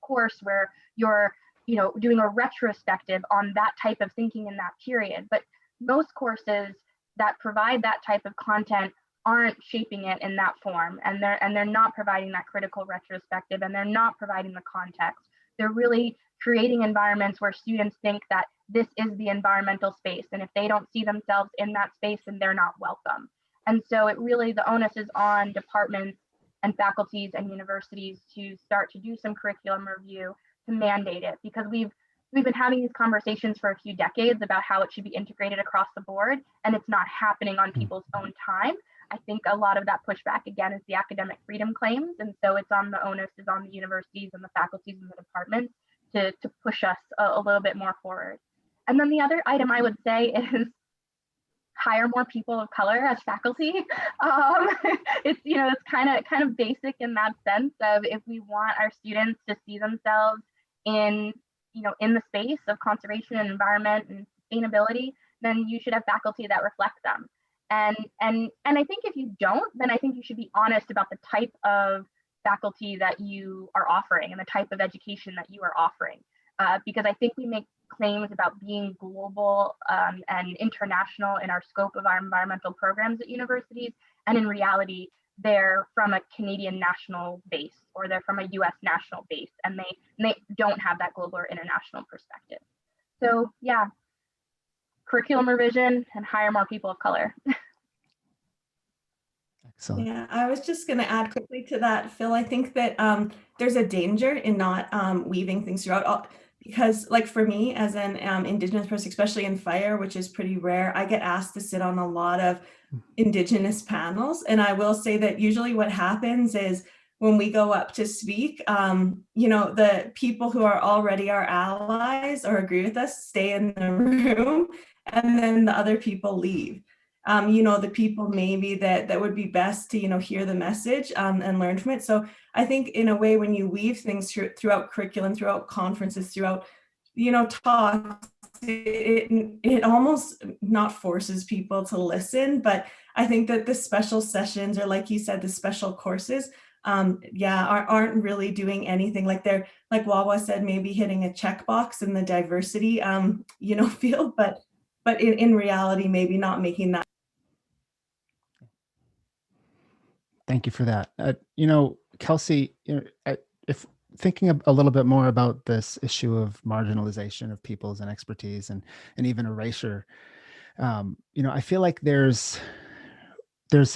course where you're, you know, doing a retrospective on that type of thinking in that period. But most courses that provide that type of content aren't shaping it in that form, and they're not providing that critical retrospective, and they're not providing the context. They're really creating environments where students think that this is the environmental space, and if they don't see themselves in that space, then they're not welcome. And so it really, the onus is on departments and faculties and universities to start to do some curriculum review, to mandate it, because we've been having these conversations for a few decades about how it should be integrated across the board, and it's not happening on people's own time. I think a lot of that pushback, again, is the academic freedom claims, and so it's on the onus is on the universities and the faculties and the departments to push us a little bit more forward. And then the other item I would say is hire more people of color as faculty. It's, you know, it's kind of basic in that sense of, if we want our students to see themselves in, you know, in the space of conservation and environment and sustainability, then you should have faculty that reflect them. And I think if you don't, then I think you should be honest about the type of faculty that you are offering and the type of education that you are offering. Because I think we make claims about being global and international in our scope of our environmental programs at universities. And in reality, they're from a Canadian national base, or they're from a US national base, and they don't have that global or international perspective. So yeah, curriculum revision and hire more people of color. Excellent. Yeah, I was just going to add quickly to that, Phil. I think that there's a danger in not weaving things throughout, because like for me as an Indigenous person, especially in fire, which is pretty rare, I get asked to sit on a lot of Indigenous panels. And I will say that usually what happens is when we go up to speak, you know, the people who are already our allies or agree with us stay in the room, and then the other people leave. You know, the people maybe that would be best to, you know, hear the message and learn from it. So I think in a way, when you weave things throughout curriculum, throughout conferences, throughout, you know, talks, it almost not forces people to listen. But I think that the special sessions, or like you said, the special courses, aren't really doing anything. Like they're, like Wawa said, maybe hitting a checkbox in the diversity, you know, field, but in reality, maybe not making that. Thank you for that. You know, Kelsey, you know, if thinking a little bit more about this issue of marginalization of peoples and expertise and even erasure, you know, I feel like there's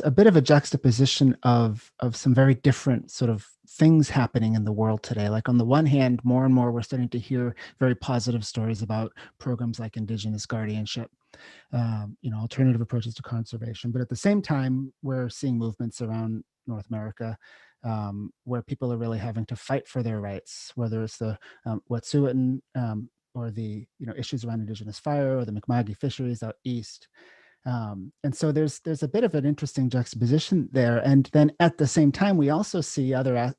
a bit of a juxtaposition of some very different sort of things happening in the world today. Like on the one hand, more and more we're starting to hear very positive stories about programs like Indigenous guardianship, you know, alternative approaches to conservation. But at the same time, we're seeing movements around North America where people are really having to fight for their rights, whether it's the Wet'suwet'en the issues around Indigenous fire or the Mi'kma'ki fisheries out east. And so there's a bit of an interesting juxtaposition there. And then at the same time, we also see other,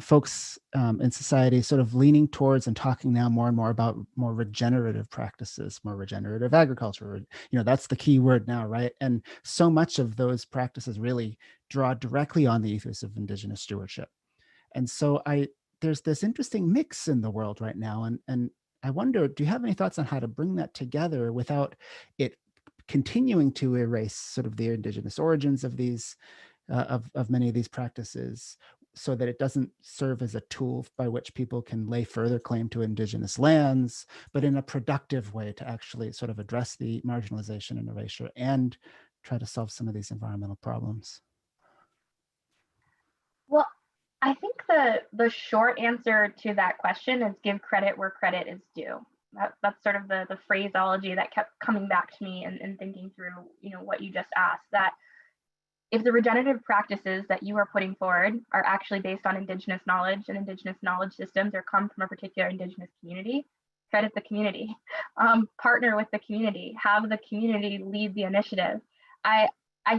folks in society sort of leaning towards and talking now more and more about more regenerative practices, more regenerative agriculture. That's the key word now, right? And so much of those practices really draw directly on the ethos of Indigenous stewardship. And so there's this interesting mix in the world right now. And I wonder, do you have any thoughts on how to bring that together without it continuing to erase sort of the Indigenous origins of these of many of these practices, so that it doesn't serve as a tool by which people can lay further claim to Indigenous lands, but in a productive way to actually sort of address the marginalization and erasure and try to solve some of these environmental problems? Well, I think the short answer to that question is give credit where credit is due. That's sort of the phraseology that kept coming back to me and thinking through, what you just asked, that if the regenerative practices that you are putting forward are actually based on Indigenous knowledge and Indigenous knowledge systems, or come from a particular Indigenous community, credit the community, partner with the community, have the community lead the initiative. I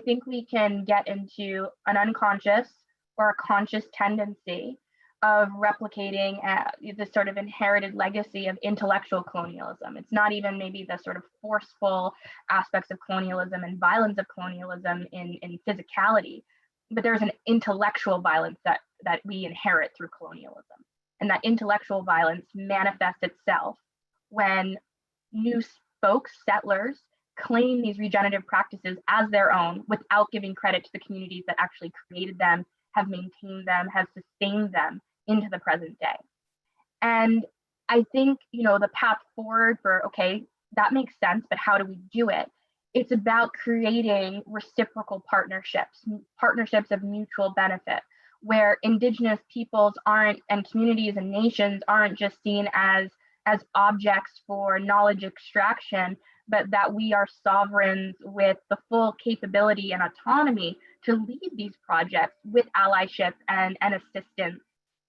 think we can get into an unconscious or a conscious tendency of replicating the sort of inherited legacy of intellectual colonialism. It's not even maybe the sort of forceful aspects of colonialism and violence of colonialism in physicality, but there's an intellectual violence that we inherit through colonialism. And that intellectual violence manifests itself when new folks, settlers, claim these regenerative practices as their own without giving credit to the communities that actually created them, have maintained them, have sustained them into the present day. And I think, the path forward for, okay, that makes sense, but how do we do it? It's about creating reciprocal partnerships of mutual benefit, where Indigenous peoples and communities and nations aren't just seen as objects for knowledge extraction, but that we are sovereigns with the full capability and autonomy to lead these projects with allyship and assistance,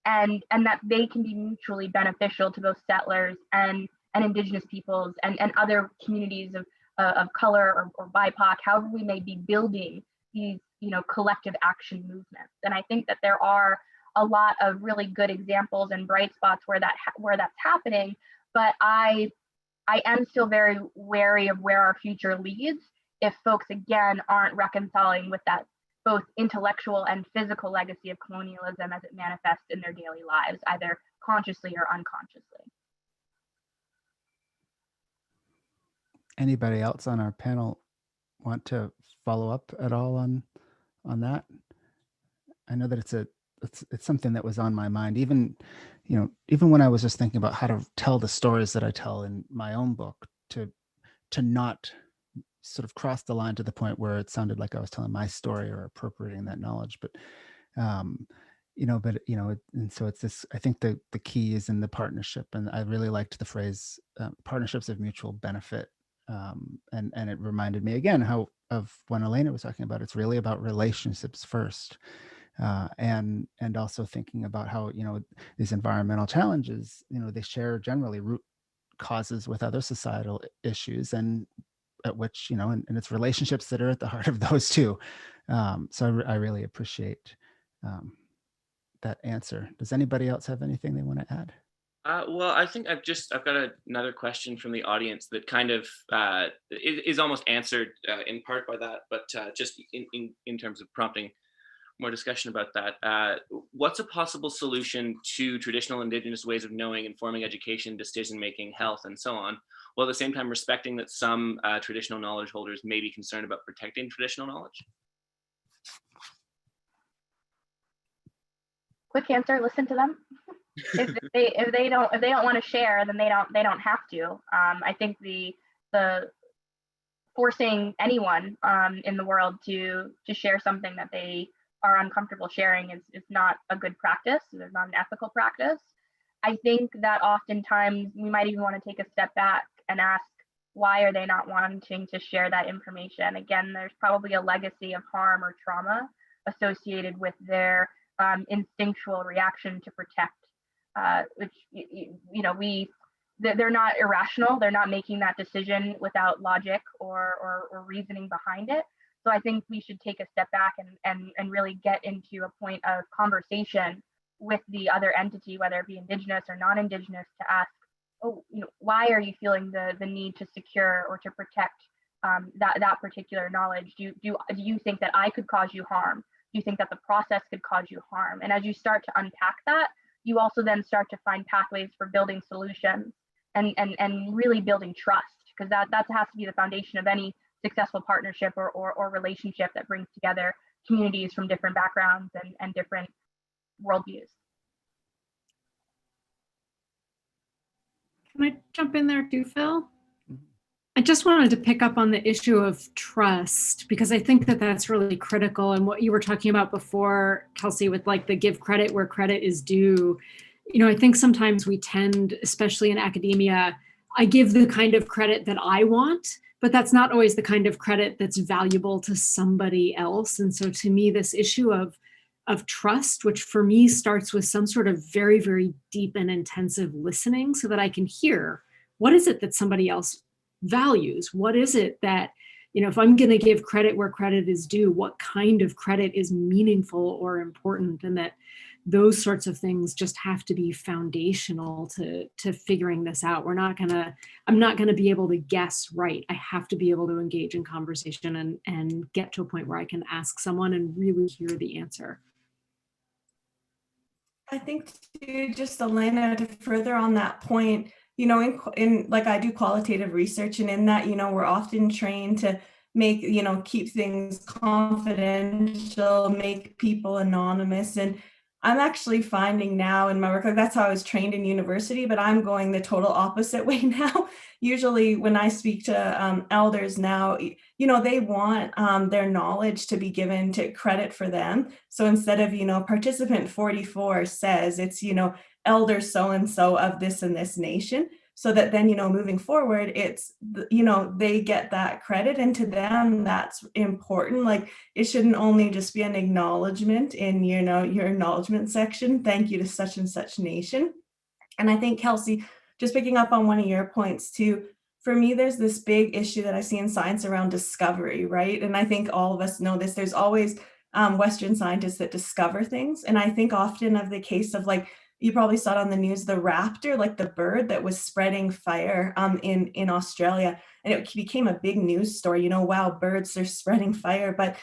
and that they can be mutually beneficial to both settlers and Indigenous peoples and other communities of color or BIPOC, however we may be building these collective action movements. And I think that there are a lot of really good examples and bright spots where that's happening, but I am still very wary of where our future leads if folks, again, aren't reconciling with that both intellectual and physical legacy of colonialism as it manifests in their daily lives, either consciously or unconsciously. Anybody else on our panel want to follow up at all on that? I know that it's something that was on my mind, even when I was just thinking about how to tell the stories that I tell in my own book, to not sort of cross the line to the point where it sounded like I was telling my story or appropriating that knowledge. But and so it's this, I think the key is in the partnership. And I really liked the phrase partnerships of mutual benefit. And it reminded me again of when Elena was talking about, it's really about relationships first. And also thinking about how, these environmental challenges, they share generally root causes with other societal issues, and at which, and it's relationships that are at the heart of those too. So I really appreciate that answer. Does anybody else have anything they want to add? Well, I think I've got another question from the audience that kind of is almost answered in part by that, but just in terms of prompting more discussion about that. What's a possible solution to traditional Indigenous ways of knowing, informing education, decision-making, health, and so on, while at the same time respecting that some traditional knowledge holders may be concerned about protecting traditional knowledge? Quick answer: listen to them. if they don't want to share, then they don't have to. I think the forcing anyone in the world to share something that they are uncomfortable sharing is not a good practice. It's not an ethical practice. I think that oftentimes we might even want to take a step back and ask, why are they not wanting to share that information? Again, there's probably a legacy of harm or trauma associated with their instinctual reaction to protect, which they're not irrational. They're not making that decision without logic or reasoning behind it. So I think we should take a step back and really get into a point of conversation with the other entity, whether it be Indigenous or non-Indigenous, to ask, oh, why are you feeling the need to secure or to protect that particular knowledge? Do you think that I could cause you harm? Do you think that the process could cause you harm? And as you start to unpack that, you also then start to find pathways for building solutions and really building trust, because that has to be the foundation of any successful partnership or relationship that brings together communities from different backgrounds and different worldviews. Can I jump in there too, Phil? I just wanted to pick up on the issue of trust, because I think that that's really critical. And what you were talking about before, Kelsey, with like the give credit where credit is due. I think sometimes we tend, especially in academia, I give the kind of credit that I want, but that's not always the kind of credit that's valuable to somebody else. And so to me, this issue of trust, which for me starts with some sort of very, very deep and intensive listening so that I can hear, what is it that somebody else values? What is it that, if I'm going to give credit where credit is due, what kind of credit is meaningful or important? And that those sorts of things just have to be foundational to figuring this out. I'm not going to be able to guess right. I have to be able to engage in conversation and get to a point where I can ask someone and really hear the answer. I think too, just Elena, to further on that point, in like I do qualitative research, and in that, we're often trained to make, keep things confidential, make people anonymous. And I'm actually finding now in my work, like that's how I was trained in university, but I'm going the total opposite way now. Usually when I speak to elders now, they want their knowledge to be given to credit for them. So instead of, participant 44 says it's, elder so-and-so of this and this nation. So that then, moving forward, it's, they get that credit, and to them, that's important. Like it shouldn't only just be an acknowledgement in, your acknowledgement section. Thank you to such and such nation. And I think, Kelsey, just picking up on one of your points too, for me, there's this big issue that I see in science around discovery, right? And I think all of us know this. There's always Western scientists that discover things. And I think often of the case of like, you probably saw it on the news, the raptor, like the bird that was spreading fire in Australia. And it became a big news story, wow, birds are spreading fire. But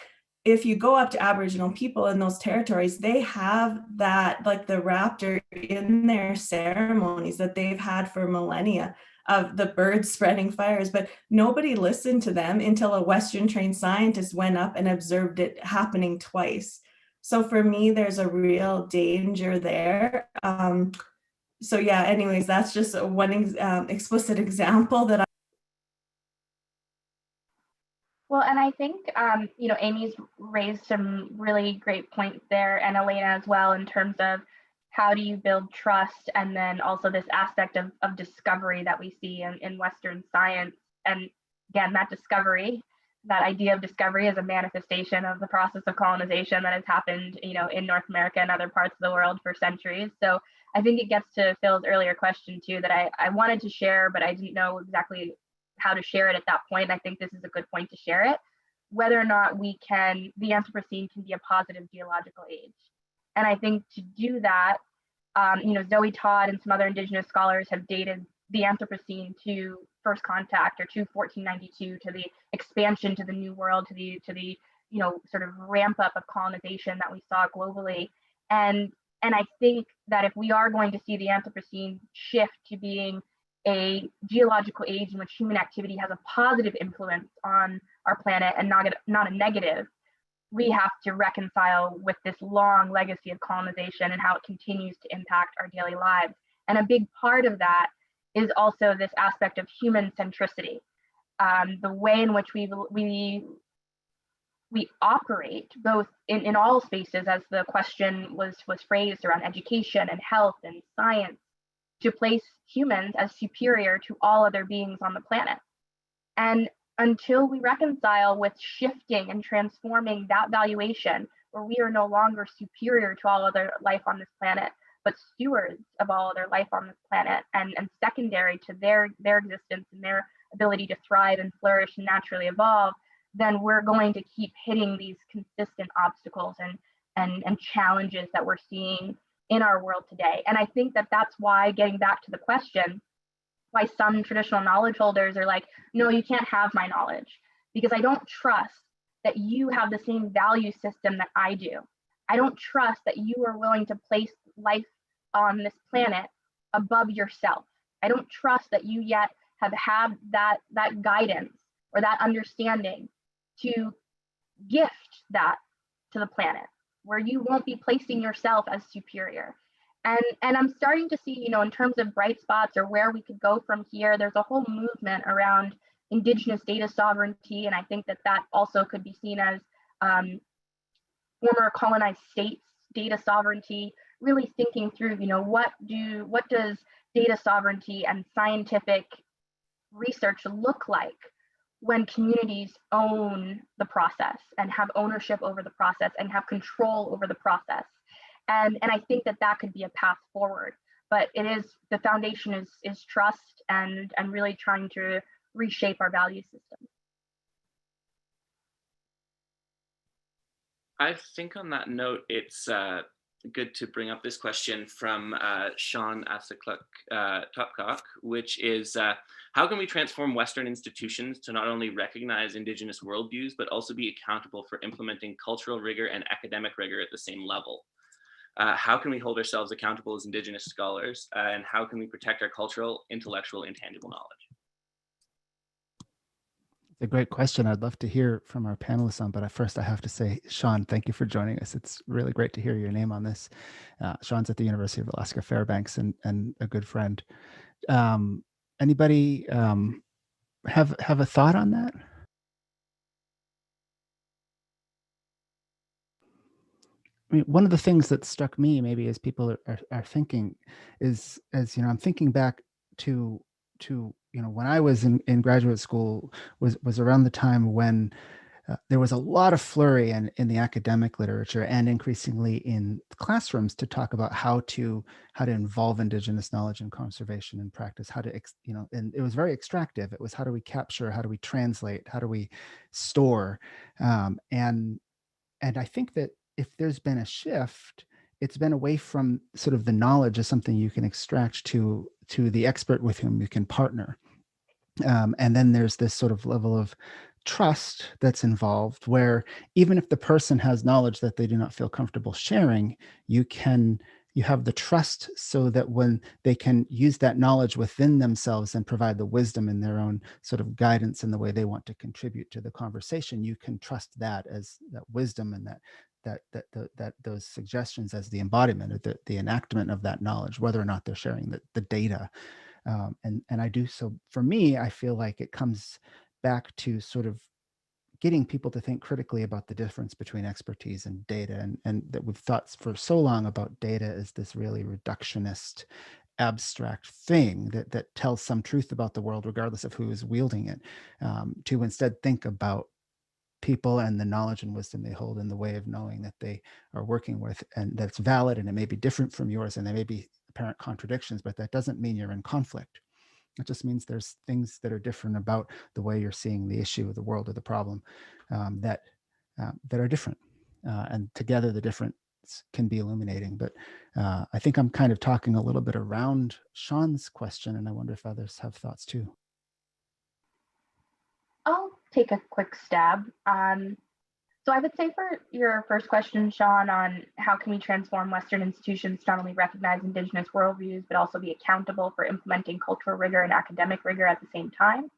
if you go up to Aboriginal people in those territories, they have that, like the raptor in their ceremonies that they've had for millennia of the birds spreading fires. But nobody listened to them until a Western trained scientist went up and observed it happening twice. So for me, there's a real danger there. So yeah, anyways, that's just one explicit example that Well, and I think, Amy's raised some really great points there, and Elena as well, in terms of how do you build trust, and then also this aspect of discovery that we see in Western science. And again, that discovery, that idea of discovery is a manifestation of the process of colonization that has happened, in North America and other parts of the world for centuries. So I think it gets to Phil's earlier question too, that I wanted to share, but I didn't know exactly how to share it at that point. I think this is a good point to share it, whether or not the Anthropocene can be a positive geological age. And I think to do that, Zoe Todd and some other Indigenous scholars have dated the Anthropocene to first contact, or to 1492, to the expansion to the New World, to the sort of ramp up of colonization that we saw globally. And I think that if we are going to see the Anthropocene shift to being a geological age in which human activity has a positive influence on our planet and not a negative, we have to reconcile with this long legacy of colonization and how it continues to impact our daily lives. And a big part of that is also this aspect of human centricity, the way in which we operate both in all spaces, as the question was phrased around education and health and science, to place humans as superior to all other beings on the planet. And until we reconcile with shifting and transforming that valuation, where we are no longer superior to all other life on this planet, but stewards of all other life on this planet, and secondary to their existence and their ability to thrive and flourish and naturally evolve, then we're going to keep hitting these consistent obstacles and challenges that we're seeing in our world today. And I think that that's why, getting back to the question, why some traditional knowledge holders are like, no, you can't have my knowledge, because I don't trust that you have the same value system that I do. I don't trust that you are willing to place life on this planet above yourself. I don't trust that you yet have had that guidance or that understanding to gift that to the planet, where you won't be placing yourself as superior. And I'm starting to see, in terms of bright spots or where we could go from here, there's a whole movement around Indigenous data sovereignty. And I think that also could be seen as former colonized states data sovereignty, really thinking through, what does data sovereignty and scientific research look like when communities own the process and have ownership over the process and have control over the process. And I think that could be a path forward, but the foundation is trust and really trying to reshape our value system. I think on that note, it's good to bring up this question from Sean Topcock, which is, how can we transform Western institutions to not only recognize Indigenous worldviews, but also be accountable for implementing cultural rigor and academic rigor at the same level? How can we hold ourselves accountable as Indigenous scholars? And how can we protect our cultural, intellectual, and tangible knowledge? It's a great question. I'd love to hear from our panelists on, but first I have to say, Sean, thank you for joining us. It's really great to hear your name on this. Sean's at the University of Alaska Fairbanks and a good friend. Anybody have a thought on that? I mean, one of the things that struck me, maybe as people are thinking, is I'm thinking back to when I was in graduate school was around the time when there was a lot of flurry in the academic literature and increasingly in classrooms to talk about how to involve Indigenous knowledge in conservation and practice, and it was very extractive. It was, how do we capture, how do we translate, how do we store, and I think that if there's been a shift, it's been away from sort of the knowledge as something you can extract to the expert with whom you can partner. And then there's this sort of level of trust that's involved, where even if the person has knowledge that they do not feel comfortable sharing, you have the trust so that when they can use that knowledge within themselves and provide the wisdom in their own sort of guidance in the way they want to contribute to the conversation, you can trust that as that wisdom and that those suggestions as the embodiment or the enactment of that knowledge, whether or not they're sharing the data. And I do. So for me, I feel like it comes back to sort of getting people to think critically about the difference between expertise and data, and that we've thought for so long about data as this really reductionist, abstract thing that tells some truth about the world, regardless of who is wielding it, to instead think about people and the knowledge and wisdom they hold in the way of knowing that they are working with, and that's valid, and it may be different from yours, and there may be apparent contradictions, but that doesn't mean you're in conflict. It just means there's things that are different about the way you're seeing the issue of the world or the problem that are different, and together the difference can be illuminating. But I think I'm kind of talking a little bit around Sean's question, and I wonder if others have thoughts too. I'll take a quick stab. So I would say for your first question, Sean, on how can we transform Western institutions to not only recognize Indigenous worldviews, but also be accountable for implementing cultural rigor and academic rigor at the same time.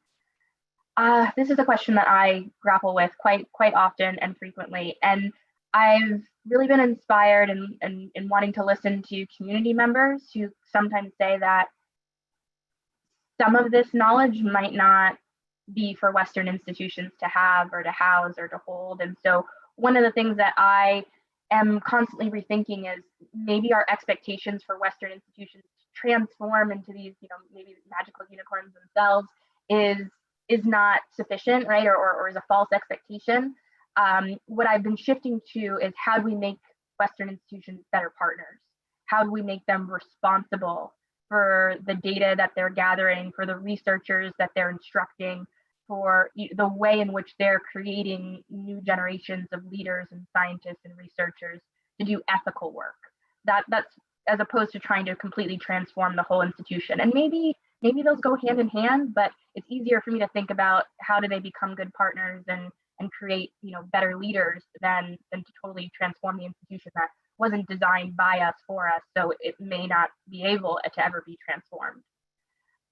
This is a question that I grapple with quite often and frequently. And I've really been inspired in wanting to listen to community members who sometimes say that some of this knowledge might not be for Western institutions to have or to house or to hold. And so one of the things that I am constantly rethinking is maybe our expectations for Western institutions to transform into these, maybe magical unicorns themselves is not sufficient, right? Or is a false expectation. What I've been shifting to is how do we make Western institutions better partners? how do we make them responsible for the data that they're gathering, for the researchers that they're instructing, for the way in which they're creating new generations of leaders and scientists and researchers to do ethical work. That's as opposed to trying to completely transform the whole institution. And maybe those go hand in hand, but it's easier for me to think about how do they become good partners and create better leaders than to totally transform the institution that wasn't designed by us for us, so it may not be able to ever be transformed.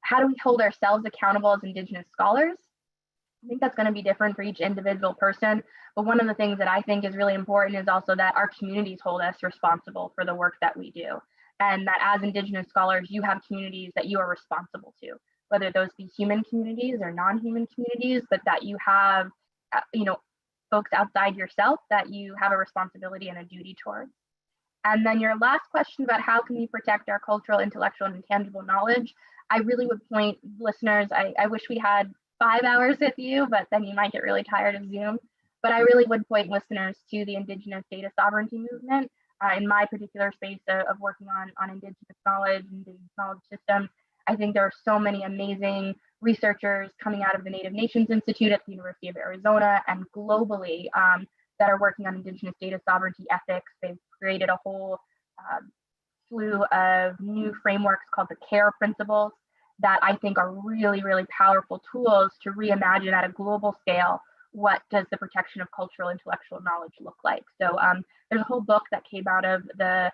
How do we hold ourselves accountable as Indigenous scholars? I think that's going to be different for each individual person, but one of the things that I think is really important is also that our communities hold us responsible for the work that we do, and that as Indigenous scholars, you have communities that you are responsible to, whether those be human communities or non-human communities, but that you have, folks outside yourself that you have a responsibility and a duty towards. And then your last question about how can we protect our cultural, intellectual, and intangible knowledge, I really would point listeners, I wish we had 5 hours with you, but then you might get really tired of Zoom. But I really would point listeners to the Indigenous data sovereignty movement. In my particular space of working on Indigenous knowledge and Indigenous knowledge systems, I think there are so many amazing researchers coming out of the Native Nations Institute at the University of Arizona and globally that are working on Indigenous data sovereignty ethics. They've created a whole slew of new frameworks called the CARE principles that I think are really, really powerful tools to reimagine at a global scale what does the protection of cultural intellectual knowledge look like. So there's a whole book that came out of the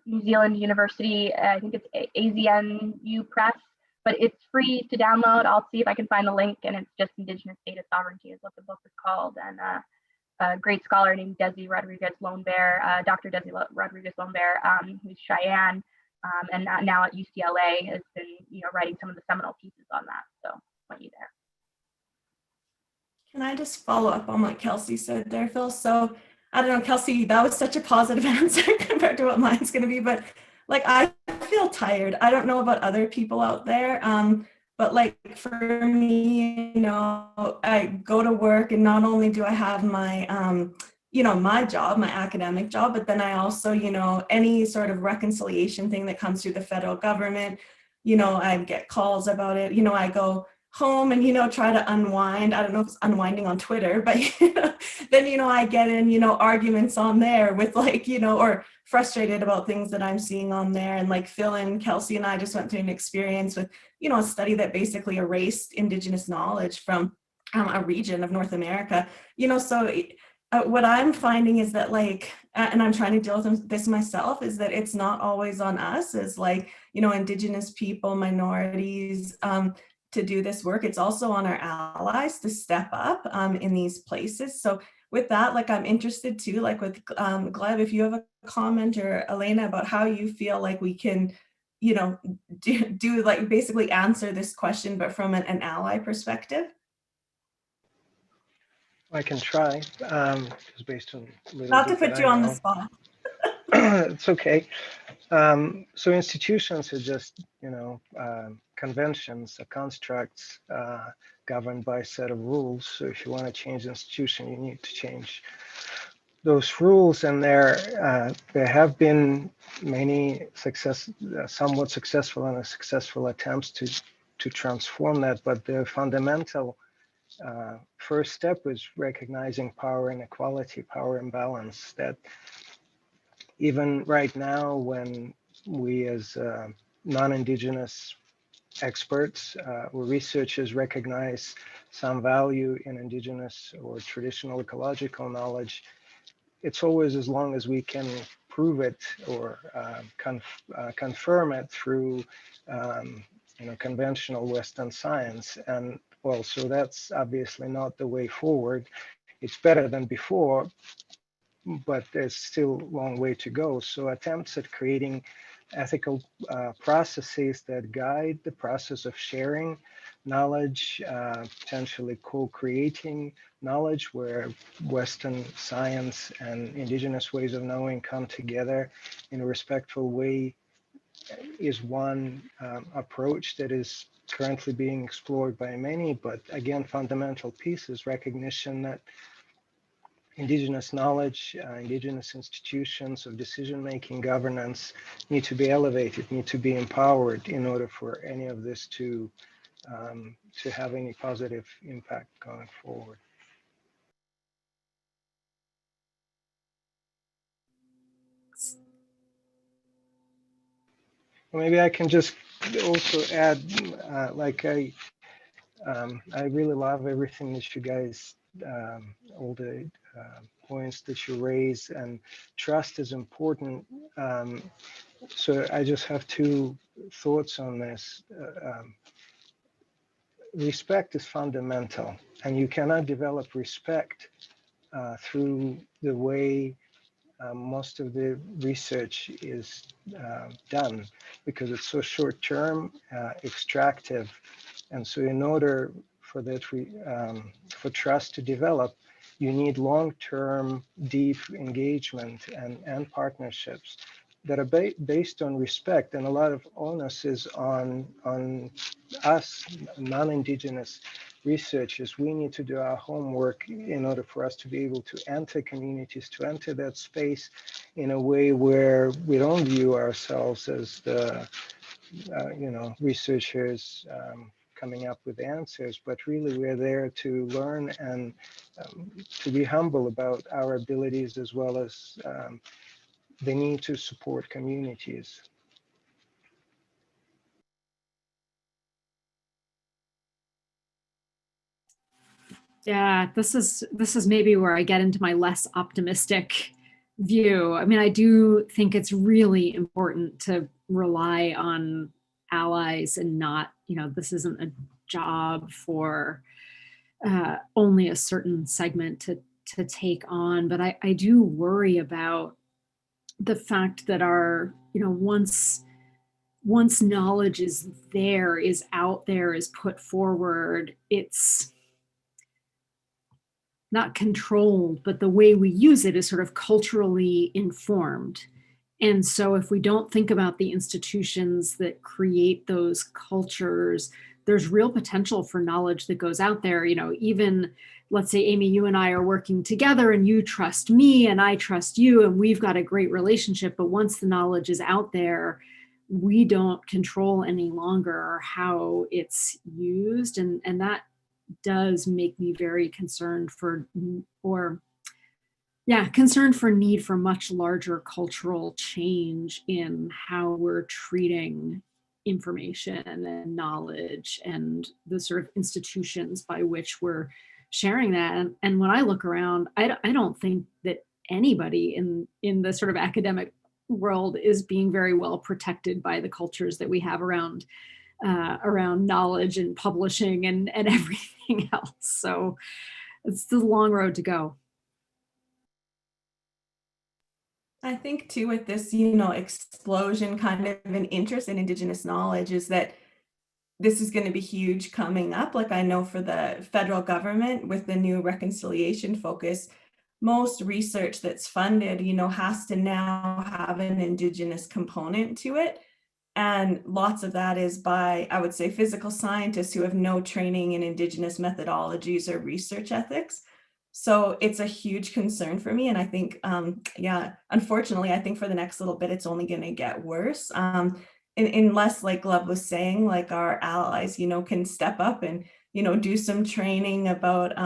New Zealand University, I think it's AZNU Press, but it's free to download. I'll see if I can find the link, and it's just Indigenous Data Sovereignty is what the book is called. And a great scholar named Desi Rodriguez Lone Bear, Dr. Desi Rodriguez Lone Bear, who's Cheyenne, and now at UCLA has been writing some of the seminal pieces on that. So I want you there. Can I just follow up on what Kelsey said there, Phil? So I don't know, Kelsey, that was such a positive answer compared to what mine's going to be, but like I feel tired. I don't know about other people out there, but like for me, I go to work and not only do I have my, my job, my academic job, but then I also, any sort of reconciliation thing that comes through the federal government, I get calls about it, I go home and try to unwind. I don't know if it's unwinding on Twitter, but then I get in arguments on there with or frustrated about things that I'm seeing on there. And like Phil and Kelsey and I just went through an experience with a study that basically erased Indigenous knowledge from a region of North America. So what I'm finding is that and I'm trying to deal with this myself, is that it's not always on us as Indigenous people, minorities, to do this work. It's also on our allies to step up in these places. So with that, I'm interested too, with Gleb, if you have a comment, or Elena, about how you feel like we can, do basically answer this question, but from an ally perspective. I can try, just based on not to put you on the spot. It's okay. So institutions are just, conventions, constructs governed by a set of rules. So if you want to change the institution, you need to change those rules. And there have been many somewhat successful and unsuccessful attempts to transform that. But the fundamental first step is recognizing power inequality, power imbalance, that even right now, when we as non-Indigenous experts or researchers recognize some value in Indigenous or traditional ecological knowledge, it's always as long as we can prove it or confirm it through conventional Western science. And well, so that's obviously not the way forward. It's better than before, but there's still a long way to go. So attempts at creating ethical processes that guide the process of sharing knowledge, potentially co-creating knowledge, where Western science and Indigenous ways of knowing come together in a respectful way, is one approach that is currently being explored by many. But again, fundamental piece is recognition that Indigenous knowledge, Indigenous institutions of decision-making, governance need to be elevated, need to be empowered in order for any of this to have any positive impact going forward. Maybe I can just also add, I really love everything that you guys, all the points that you raise, and trust is important. So I just have two thoughts on this. Respect is fundamental, and you cannot develop respect through the way most of the research is done, because it's so short-term, extractive, and so in order for that for trust to develop, you need long-term, deep engagement and partnerships that are based on respect, and a lot of onus is on us, non-Indigenous researchers. We need to do our homework in order for us to be able to enter communities, to enter that space in a way where we don't view ourselves as the researchers coming up with answers, but really we're there to learn and to be humble about our abilities, as well as the need to support communities. Yeah, this is maybe where I get into my less optimistic view. I mean, I do think it's really important to rely on allies and not, this isn't a job for only a certain segment to take on. But I do worry about the fact that our, once knowledge is there, is out there, is put forward, it's not controlled, but the way we use it is sort of culturally informed. And so if we don't think about the institutions that create those cultures, there's real potential for knowledge that goes out there. Even let's say, Amy, you and I are working together and you trust me and I trust you and we've got a great relationship. But once the knowledge is out there, we don't control any longer how it's used. And that does make me very concerned concerned for need for much larger cultural change in how we're treating information and knowledge and the sort of institutions by which we're sharing that. And when I look around, I don't think that anybody in the sort of academic world is being very well protected by the cultures that we have around knowledge and publishing and everything else. So it's the long road to go. I think too, with this, explosion kind of an interest in Indigenous knowledge, is that this is going to be huge coming up. Like, I know for the federal government with the new reconciliation focus, most research that's funded, has to now have an Indigenous component to it. And lots of that is by, I would say, physical scientists who have no training in Indigenous methodologies or research ethics. So it's a huge concern for me. And I think, unfortunately, I think for the next little bit, it's only going to get worse. Unless, like Gleb was saying, like our allies, can step up and, do some training about,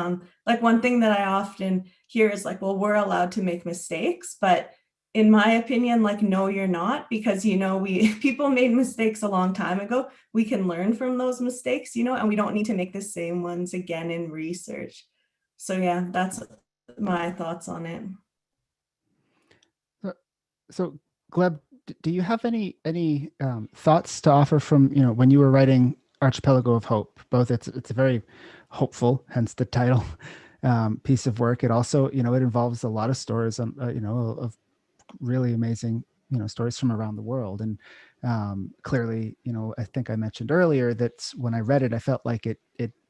like one thing that I often hear is like, well, we're allowed to make mistakes, but in my opinion, like, no, you're not, because, people made mistakes a long time ago. We can learn from those mistakes, and we don't need to make the same ones again in research. So yeah, that's my thoughts on it. So Gleb, do you have any thoughts to offer from, when you were writing Archipelago of Hope? Both it's a very hopeful, hence the title, piece of work. It also, it involves a lot of stories, of really amazing, stories from around the world. And clearly, I think I mentioned earlier that when I read it, I felt like it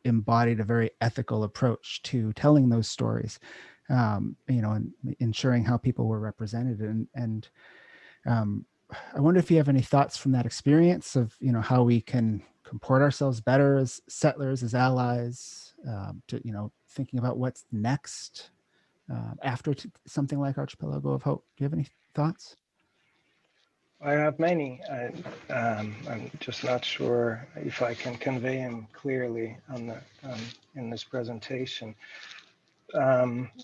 embodied a very ethical approach to telling those stories, and ensuring how people were represented. And I wonder if you have any thoughts from that experience of, how we can comport ourselves better as settlers, as allies, to, thinking about what's next after something like Archipelago of Hope? Do you have any thoughts? I have many. I'm just not sure if I can convey them clearly in this presentation.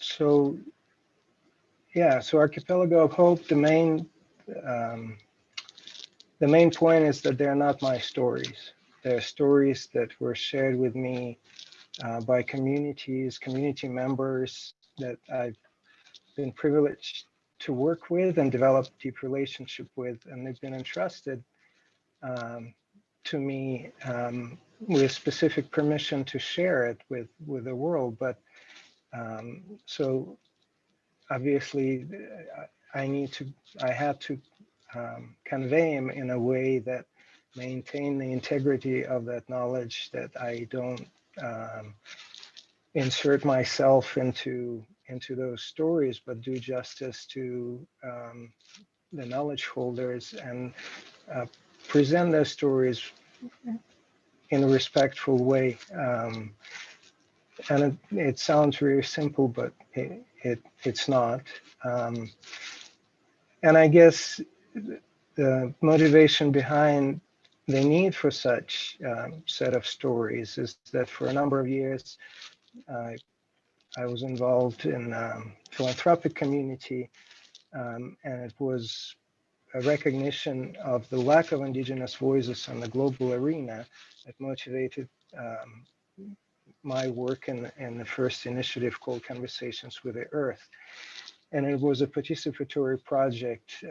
So Archipelago of Hope, um, the main point is that they're not my stories. They're stories that were shared with me by community members that I've been privileged to work with and develop deep relationship with, and they've been entrusted to me with specific permission to share it with the world. But so obviously, I had to convey them in a way that maintain the integrity of that knowledge, that I don't insert myself into those stories, but do justice to the knowledge holders and present those stories in a respectful way. And it sounds very simple, but it's not. And I guess the motivation behind the need for such set of stories is that for a number of years, I was involved in philanthropic community, and it was a recognition of the lack of Indigenous voices in the global arena that motivated my work in the first initiative called Conversations with the Earth. And it was a participatory project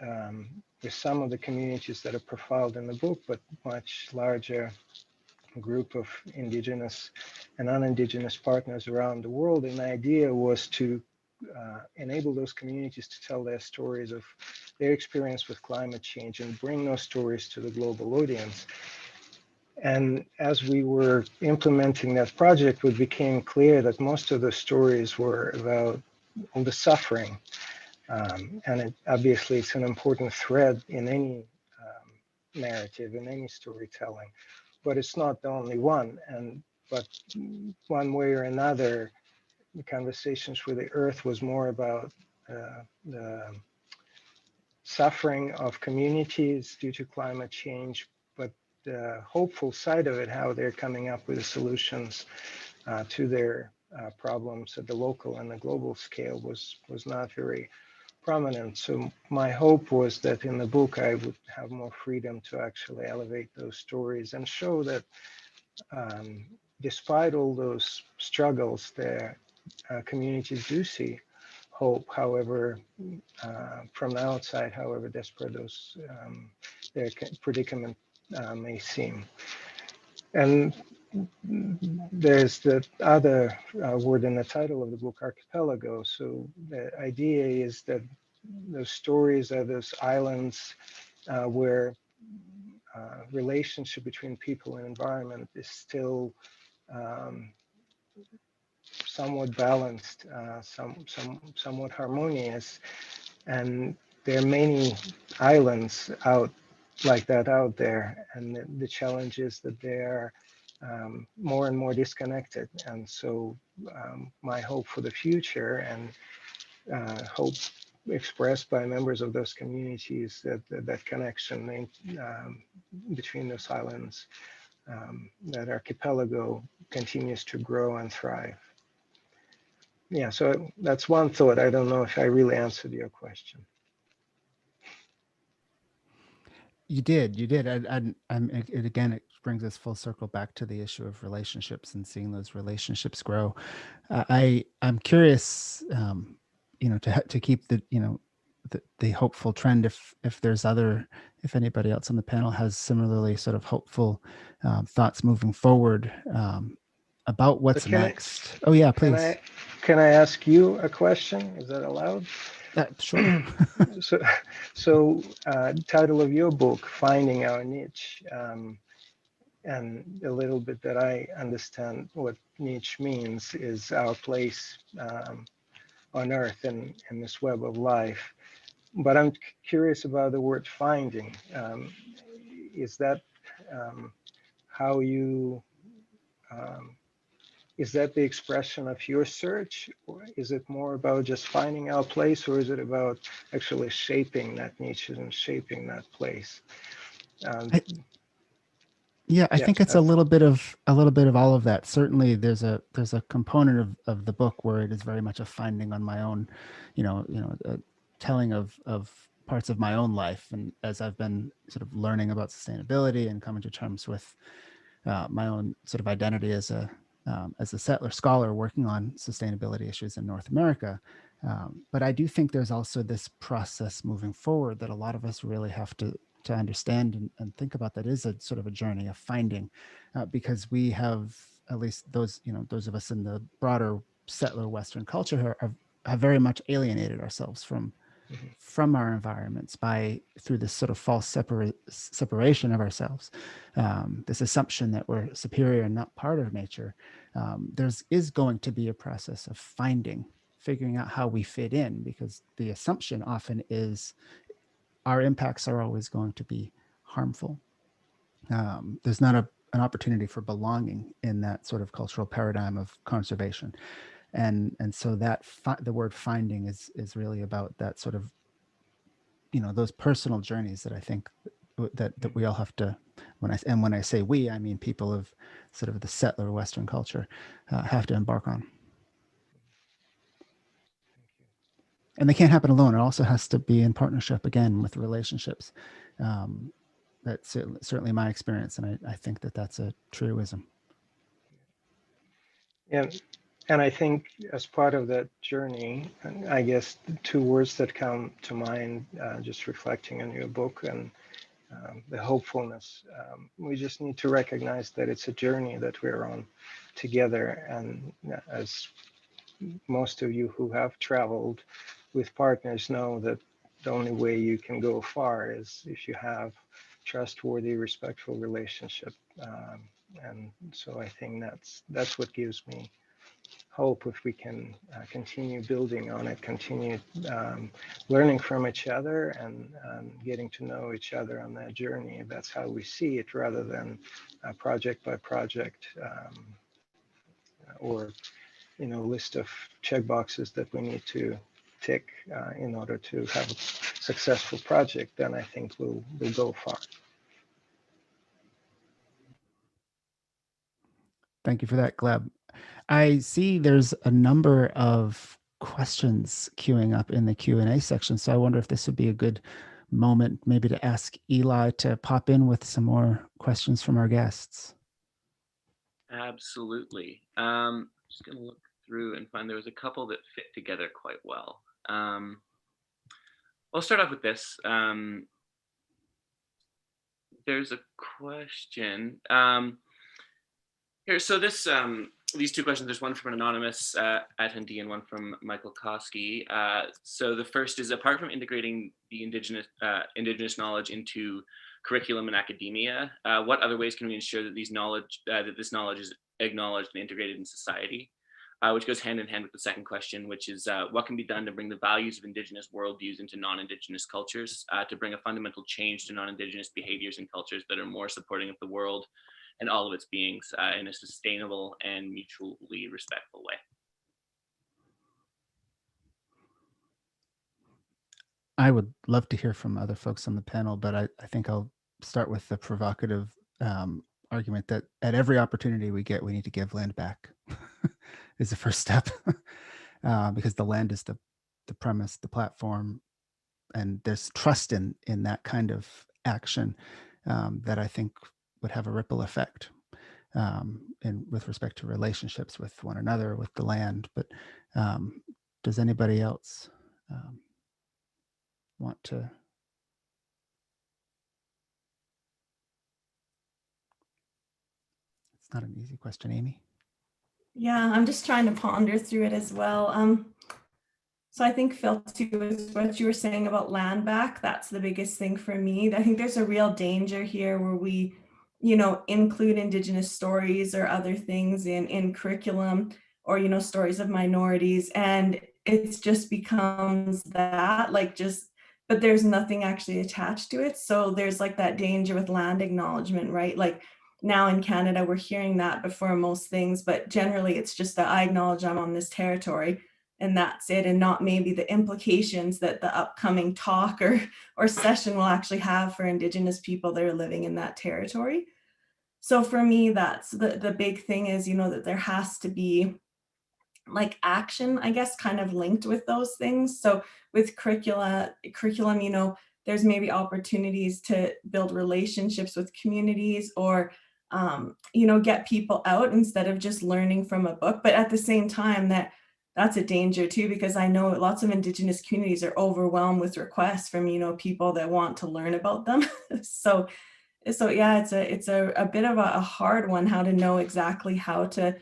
with some of the communities that are profiled in the book, but much larger group of Indigenous and non-Indigenous partners around the world. And the idea was to enable those communities to tell their stories of their experience with climate change and bring those stories to the global audience. And as we were implementing that project, it became clear that most of the stories were about all the suffering. And obviously, it's an important thread in any narrative, in any storytelling, but it's not the only one. But one way or another, the Conversations with the Earth was more about the suffering of communities due to climate change, but the hopeful side of it, how they're coming up with the solutions to their problems at the local and the global scale, was not very prominent. So my hope was that in the book I would have more freedom to actually elevate those stories and show that despite all those struggles, their communities do see hope, however, from the outside, however desperate those their predicament may seem. And there's the other word in the title of the book, archipelago. So the idea is that those stories are those islands where relationship between people and environment is still somewhat balanced, somewhat harmonious. And there are many islands out like that out there. And the challenge is that they are more and more disconnected. And so my hope for the future and hope expressed by members of those communities that connection between those islands, that archipelago continues to grow and thrive. Yeah, so that's one thought. I don't know if I really answered your question. You did. And it brings us full circle back to the issue of relationships and seeing those relationships grow. I'm curious, to keep the hopeful trend. If anybody else on the panel has similarly sort of hopeful thoughts moving forward about what's next. Oh yeah, please. Can I ask you a question? Is that allowed? Sure. So title of your book, Finding Our Niche, and a little bit that I understand what niche means is our place on Earth in this web of life. But I'm curious about the word finding. Is that how you is that the expression of your search, or is it more about just finding our place, or is it about actually shaping that niche and shaping that place? I, yeah, I think it's a little bit of all of that. Certainly, there's a component of the book where it is very much a finding on my own, a telling of parts of my own life, and as I've been sort of learning about sustainability and coming to terms with my own sort of identity as a settler scholar working on sustainability issues in North America. But I do think there's also this process moving forward that a lot of us really have to understand and think about, that is a sort of a journey of finding, because we have, at least those of us in the broader settler Western culture have very much alienated ourselves from our environments through this sort of false separation of ourselves, this assumption that we're superior and not part of nature. Is going to be a process of figuring out how we fit in, because the assumption often is our impacts are always going to be harmful. There's not an opportunity for belonging in that sort of cultural paradigm of conservation. And so that the word finding is really about that sort of, those personal journeys that I think that we all have to, when I say we, I mean people of sort of the settler Western culture, have to embark on. And they can't happen alone. It also has to be in partnership, again, with relationships. That's certainly my experience, and I think that that's a truism. Yeah, and I think as part of that journey, I guess the two words that come to mind, just reflecting on your book and the hopefulness, we just need to recognize that it's a journey that we're on together. And as most of you who have traveled with partners know, that the only way you can go far is if you have trustworthy, respectful relationship. And so I think that's what gives me hope, if we can continue building on it, continue learning from each other and getting to know each other on that journey. That's how we see it, rather than project by project, or list of check boxes that we need to tick in order to have a successful project. Then I think we'll go far. Thank you for that, Gleb. I see there's a number of questions queuing up in the Q&A section, so I wonder if this would be a good moment maybe to ask Eli to pop in with some more questions from our guests. Absolutely. Just going to look through and find there was a couple that fit together quite well. I'll start off with this. There's a question here. So these two questions, there's one from an anonymous attendee and one from Michael Koski. So the first is, apart from integrating the indigenous knowledge into curriculum and academia, what other ways can we ensure that this knowledge is acknowledged and integrated in society? Which goes hand in hand with the second question, which is what can be done to bring the values of Indigenous worldviews into non-Indigenous cultures, to bring a fundamental change to non-Indigenous behaviors and cultures that are more supporting of the world and all of its beings in a sustainable and mutually respectful way. I would love to hear from other folks on the panel, but I think I'll start with the provocative argument that at every opportunity we get, we need to give land back is the first step, because the land is the premise, the platform, and there's trust in that kind of action that I think would have a ripple effect and with respect to relationships with one another, with the land. But does anybody else want to? It's not an easy question, Amy. Yeah, I'm just trying to ponder through it as well. So I think, Phil, too, is what you were saying about land back. That's the biggest thing for me. I think there's a real danger here where we, include Indigenous stories or other things in curriculum, or, stories of minorities. And it just becomes that, but there's nothing actually attached to it. So there's like that danger with land acknowledgement, right? Like, now in Canada, we're hearing that before most things, but generally it's just that I acknowledge I'm on this territory and that's it, and not maybe the implications that the upcoming talk or session will actually have for Indigenous people that are living in that territory. So for me, that's the big thing is, that there has to be like action, I guess, kind of linked with those things. So with curriculum, there's maybe opportunities to build relationships with communities or, get people out instead of just learning from a book. But at the same time, that's a danger too, because I know lots of Indigenous communities are overwhelmed with requests from, people that want to learn about them. so yeah, it's a bit of a hard one, how to know exactly how to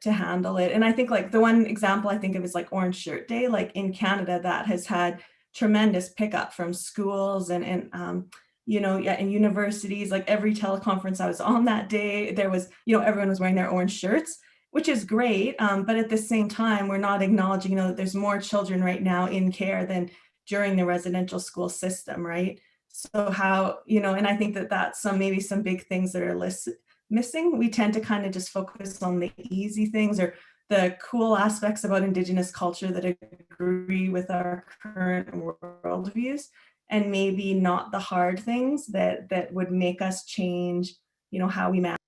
handle it. And I think like the one example I think of is like Orange Shirt Day, like in Canada, that has had tremendous pickup from schools and and universities. Like every teleconference I was on that day, there was, everyone was wearing their orange shirts, which is great. But at the same time, we're not acknowledging, that there's more children right now in care than during the residential school system, right? So how, and I think that that's maybe some big things that are missing. We tend to kind of just focus on the easy things or the cool aspects about Indigenous culture that agree with our current worldviews, and maybe not the hard things that would make us change, how we manage.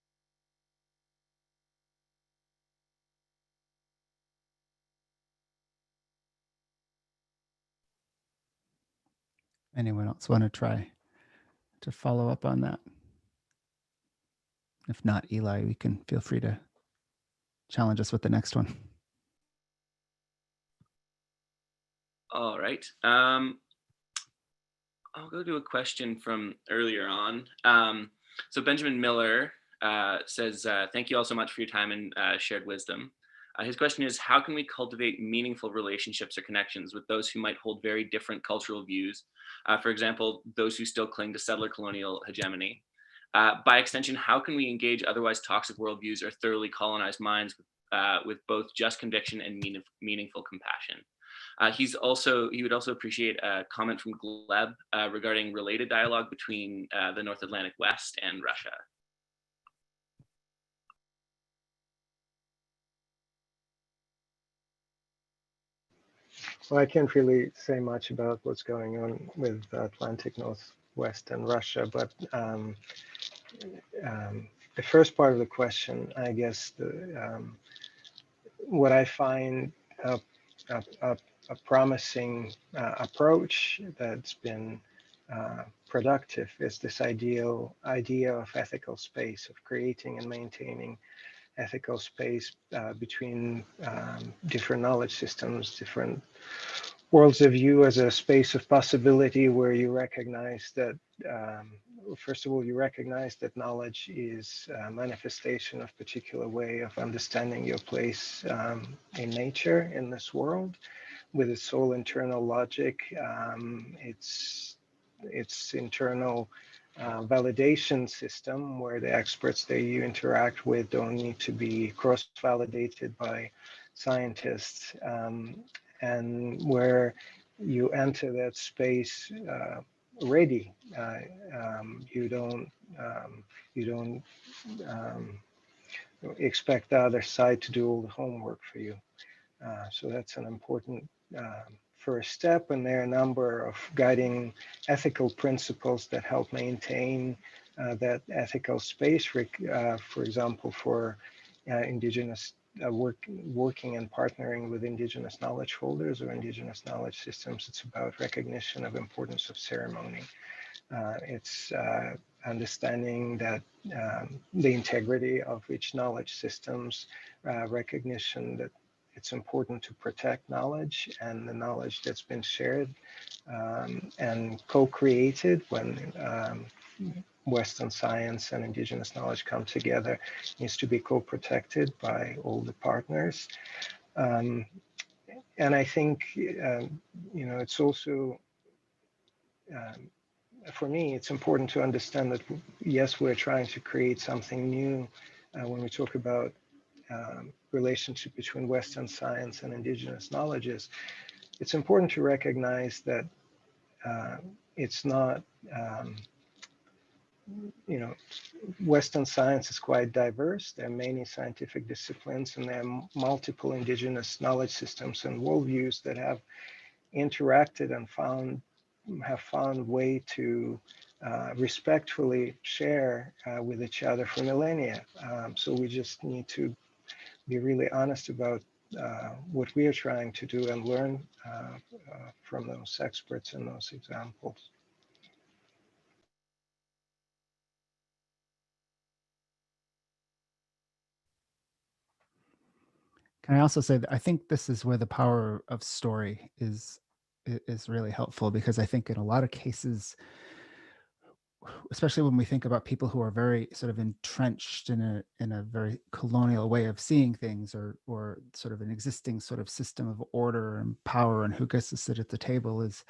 Anyone else want to try to follow up on that? If not, Eli, we can feel free to challenge us with the next one. All right. I'll go to a question from earlier on. So Benjamin Miller says, thank you all so much for your time and shared wisdom. His question is, how can we cultivate meaningful relationships or connections with those who might hold very different cultural views? For example, those who still cling to settler colonial hegemony. By extension, how can we engage otherwise toxic worldviews or thoroughly colonized minds with both just conviction and meaningful compassion? He would also appreciate a comment from Gleb regarding related dialogue between the North Atlantic West and Russia. Well, I can't really say much about what's going on with Atlantic Northwest and Russia, but the first part of the question, I guess, what I find a promising approach that's been productive is this idea of ethical space, of creating and maintaining ethical space between different knowledge systems, different worlds of view, as a space of possibility where you recognize that, first of all, you recognize that knowledge is a manifestation of a particular way of understanding your place in nature, in this world, with its whole internal logic, its internal validation system, where the experts that you interact with don't need to be cross-validated by scientists, and where you enter that space ready. You don't expect the other side to do all the homework for you. So that's an important first step, and there are a number of guiding ethical principles that help maintain that ethical space. For example, for Indigenous working and partnering with Indigenous knowledge holders or Indigenous knowledge systems, it's about recognition of importance of ceremony. It's understanding that the integrity of each knowledge systems, recognition that it's important to protect knowledge and the knowledge that's been shared and co-created when Western science and Indigenous knowledge come together, needs to be co-protected by all the partners. And I think, it's also, for me, it's important to understand that, yes, we're trying to create something new when we talk about relationship between Western science and Indigenous knowledges. It's important to recognize that it's not you know, Western science is quite diverse. There are many scientific disciplines, and there are multiple indigenous knowledge systems and worldviews that have interacted and have found way to respectfully share with each other for millennia. So we just need to be really honest about what we are trying to do and learn from those experts and those examples. Can I also say that I think this is where the power of story is really helpful, because I think in a lot of cases, especially when we think about people who are very sort of entrenched in a very colonial way of seeing things, or sort of an existing sort of system of order and power and who gets to sit at the table, is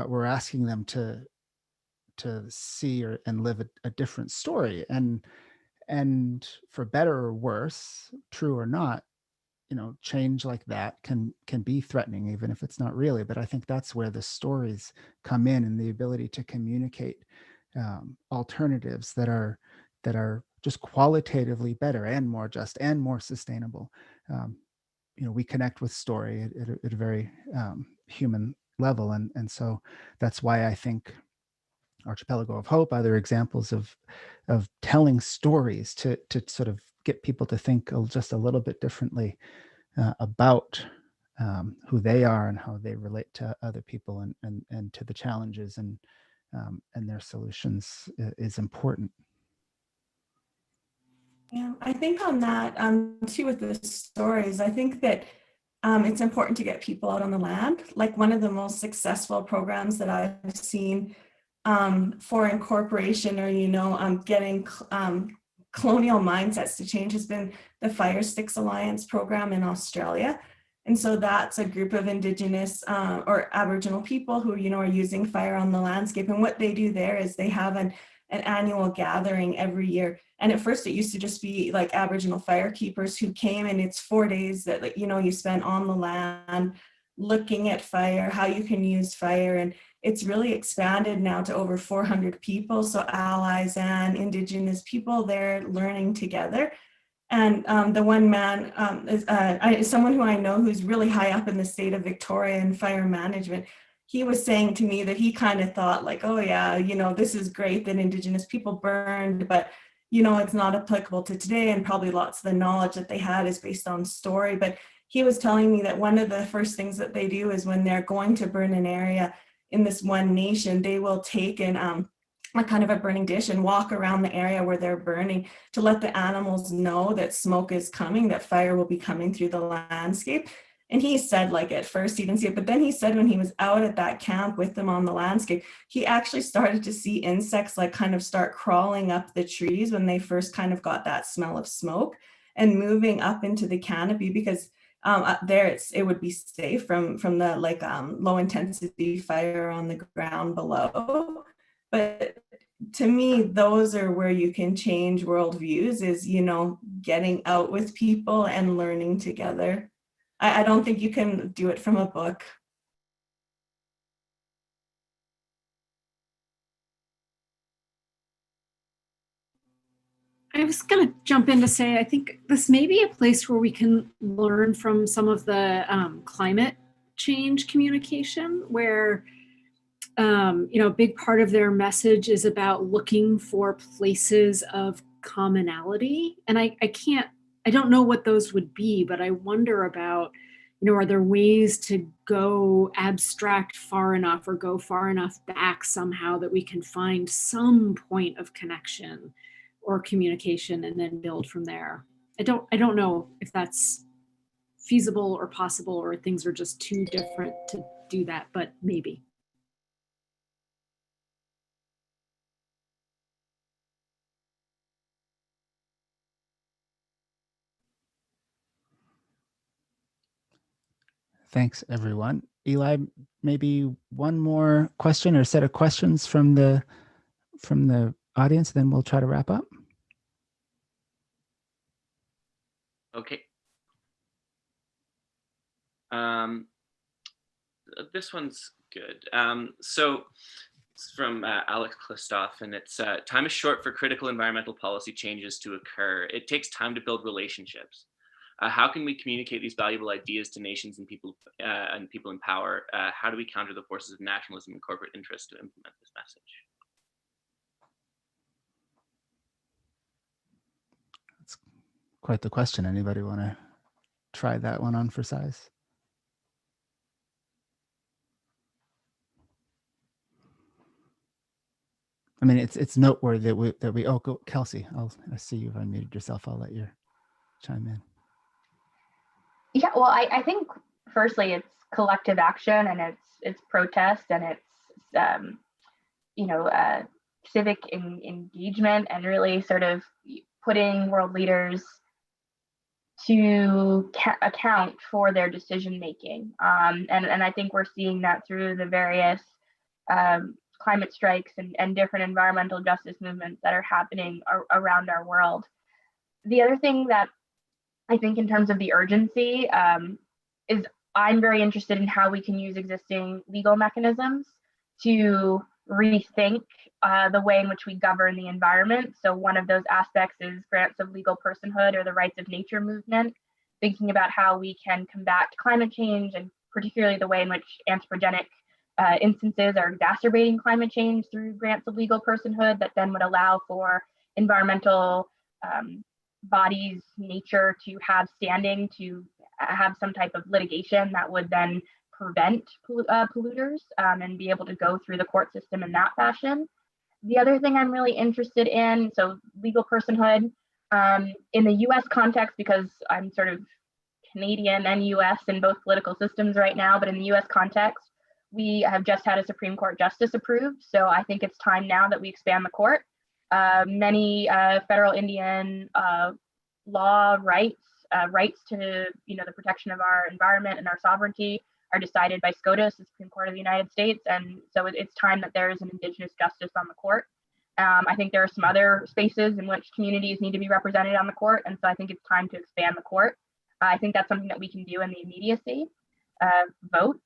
we're asking them to see and live a different story, and for better or worse, true or not, change like that can be threatening, even if it's not really. But I think that's where the stories come in, and the ability to communicate alternatives that are just qualitatively better and more just and more sustainable. We connect with story at a very human level, and so that's why I think Archipelago of Hope, other examples of telling stories to sort of get people to think just a little bit differently about who they are and how they relate to other people, and to the challenges and their solutions is important. Yeah, I think on that too, with the stories, I think that it's important to get people out on the land. Like, one of the most successful programs that I've seen for incorporation, or getting colonial mindsets to change, has been the Fire Sticks Alliance program in Australia. And so that's a group of Indigenous or Aboriginal people who are using fire on the landscape. And what they do there is they have an annual gathering every year. And at first it used to just be like Aboriginal firekeepers who came, and it's 4 days that you spend on the land looking at fire, how you can use fire. And it's really expanded now to over 400 people. So allies and Indigenous people, they're learning together. And the one man is someone who I know who's really high up in the state of Victoria in fire management. He was saying to me that he kind of thought like, oh yeah, this is great that Indigenous people burned, but it's not applicable to today, and probably lots of the knowledge that they had is based on story. But he was telling me that one of the first things that they do is when they're going to burn an area in this one nation, they will take a kind of a burning dish and walk around the area where they're burning to let the animals know that smoke is coming, that fire will be coming through the landscape. And he said, like, at first he didn't see it, but then he said when he was out at that camp with them on the landscape, he actually started to see insects like kind of start crawling up the trees when they first kind of got that smell of smoke and moving up into the canopy, because there it would be safe from the low intensity fire on the ground below. But to me, those are where you can change worldviews, is getting out with people and learning together. I don't think you can do it from a book. I was going to jump in to say, I think this may be a place where we can learn from some of the climate change communication, where a big part of their message is about looking for places of commonality. And I don't know what those would be, but I wonder about, are there ways to go abstract far enough or go far enough back somehow that we can find some point of connection or communication and then build from there? I don't know if that's feasible or possible, or things are just too different to do that, but maybe. Thanks, everyone. Eli, maybe one more question or set of questions from the audience, then we'll try to wrap up. Okay. This one's good. So It's from Alex Klistoff, and it's time is short for critical environmental policy changes to occur. It takes time to build relationships. How can we communicate these valuable ideas to nations and people in power? How do we counter the forces of nationalism and corporate interest to implement this message? That's quite the question. Anybody want to try that one on for size? I mean, it's noteworthy that we oh, go Kelsey. I see you've unmuted yourself. I'll let you chime in. Yeah, well, I think firstly it's collective action, and it's protest, and it's civic engagement, and really sort of putting world leaders to account for their decision making. And I think we're seeing that through the various climate strikes and different environmental justice movements that are happening around our world. The other thing that I think in terms of the urgency is I'm very interested in how we can use existing legal mechanisms to rethink the way in which we govern the environment. So one of those aspects is grants of legal personhood or the rights of nature movement, thinking about how we can combat climate change, and particularly the way in which anthropogenic instances are exacerbating climate change through grants of legal personhood that then would allow for environmental bodies, nature to have standing to have some type of litigation that would then prevent polluters and be able to go through the court system in that fashion. The other thing I'm really interested in, so legal personhood in the US context, because I'm sort of Canadian and US in both political systems right now, but in the US context, we have just had a Supreme Court justice approved. So I think it's time now that we expand the court. Many federal Indian law rights to the protection of our environment and our sovereignty are decided by SCOTUS, the Supreme Court of the United States, and so it's time that there is an Indigenous justice on the court. I think there are some other spaces in which communities need to be represented on the court, and so I think it's time to expand the court. I think that's something that we can do in the immediacy. Vote.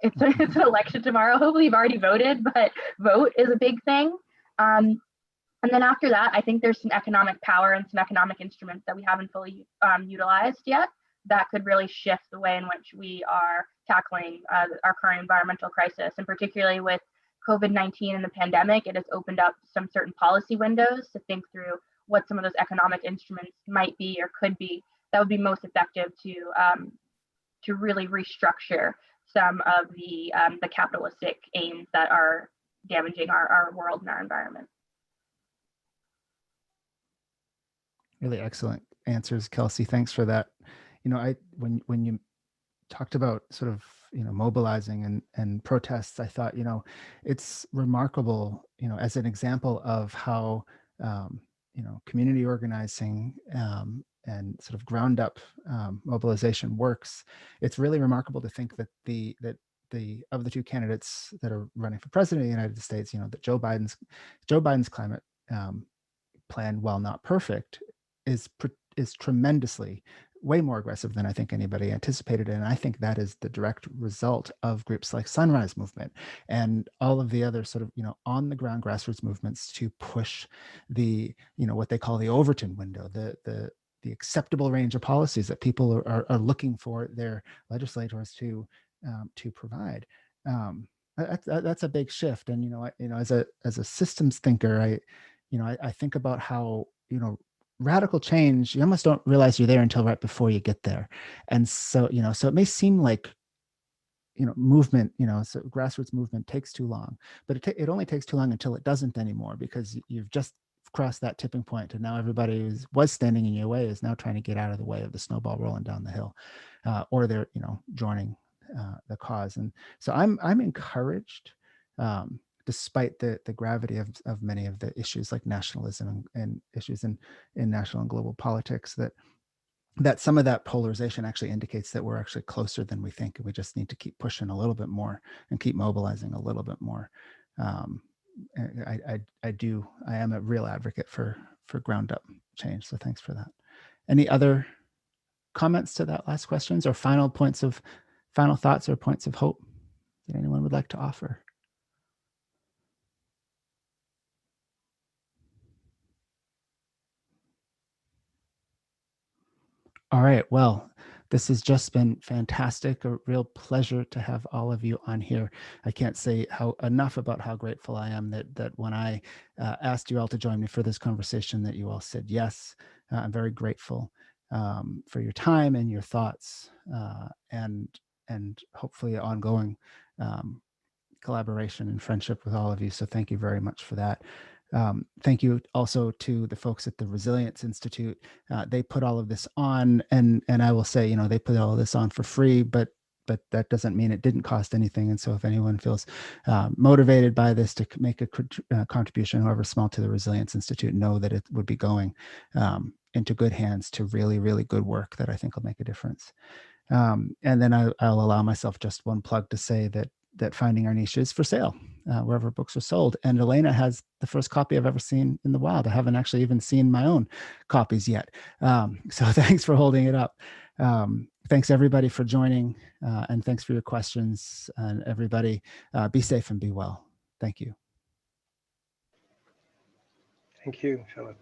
It's an election tomorrow. Hopefully you've already voted, but vote is a big thing. And then after that, I think there's some economic power and some economic instruments that we haven't fully utilized yet that could really shift the way in which we are tackling our current environmental crisis. And particularly with COVID-19 and the pandemic, it has opened up some certain policy windows to think through what some of those economic instruments might be or could be that would be most effective to really restructure some of the capitalistic aims that are damaging our world and our environment. Really excellent answers, Kelsey. Thanks for that. When you talked about sort of mobilizing and protests, I thought it's remarkable as an example of how community organizing and sort of ground up mobilization works. It's really remarkable to think that the of the two candidates that are running for president of the United States, that Joe Biden's climate plan, while not perfect, is tremendously way more aggressive than I think anybody anticipated. And I think that is the direct result of groups like Sunrise Movement and all of the other sort of, on the ground grassroots movements to push the, what they call the Overton window, the acceptable range of policies that people are looking for their legislators to provide. That's a big shift. And, as a systems thinker, I think about how, radical change, you almost don't realize you're there until right before you get there. And so, so it may seem like, movement, so grassroots movement takes too long, but it only takes too long until it doesn't anymore, because you've just crossed that tipping point, and now everybody who was standing in your way is now trying to get out of the way of the snowball rolling down the hill, or they're, joining the cause. And so I'm encouraged, despite the gravity of many of the issues like nationalism and issues in national and global politics, that some of that polarization actually indicates that we're actually closer than we think. We just need to keep pushing a little bit more and keep mobilizing a little bit more. I am a real advocate for ground up change. So thanks for that. Any other comments to that last questions, or final thoughts or points of hope that anyone would like to offer? All right. Well, this has just been fantastic. A real pleasure to have all of you on here. I can't say enough about how grateful I am that when I asked you all to join me for this conversation, that you all said yes. I'm very grateful for your time and your thoughts, and hopefully ongoing collaboration and friendship with all of you. So thank you very much for that. Thank you also to the folks at the Resilience Institute. They put all of this on, and I will say, you know, they put all of this on for free, but that doesn't mean it didn't cost anything. And so if anyone feels motivated by this to make a contribution, however small, to the Resilience Institute, know that it would be going into good hands to really, really good work that I think will make a difference. And then I'll allow myself just one plug to say that Finding Our Niche is for sale wherever books are sold. And Elena has the first copy I've ever seen in the wild. I haven't actually even seen my own copies yet. So thanks for holding it up. Thanks everybody for joining, and thanks for your questions. And everybody be safe and be well. Thank you. Thank you, Philip.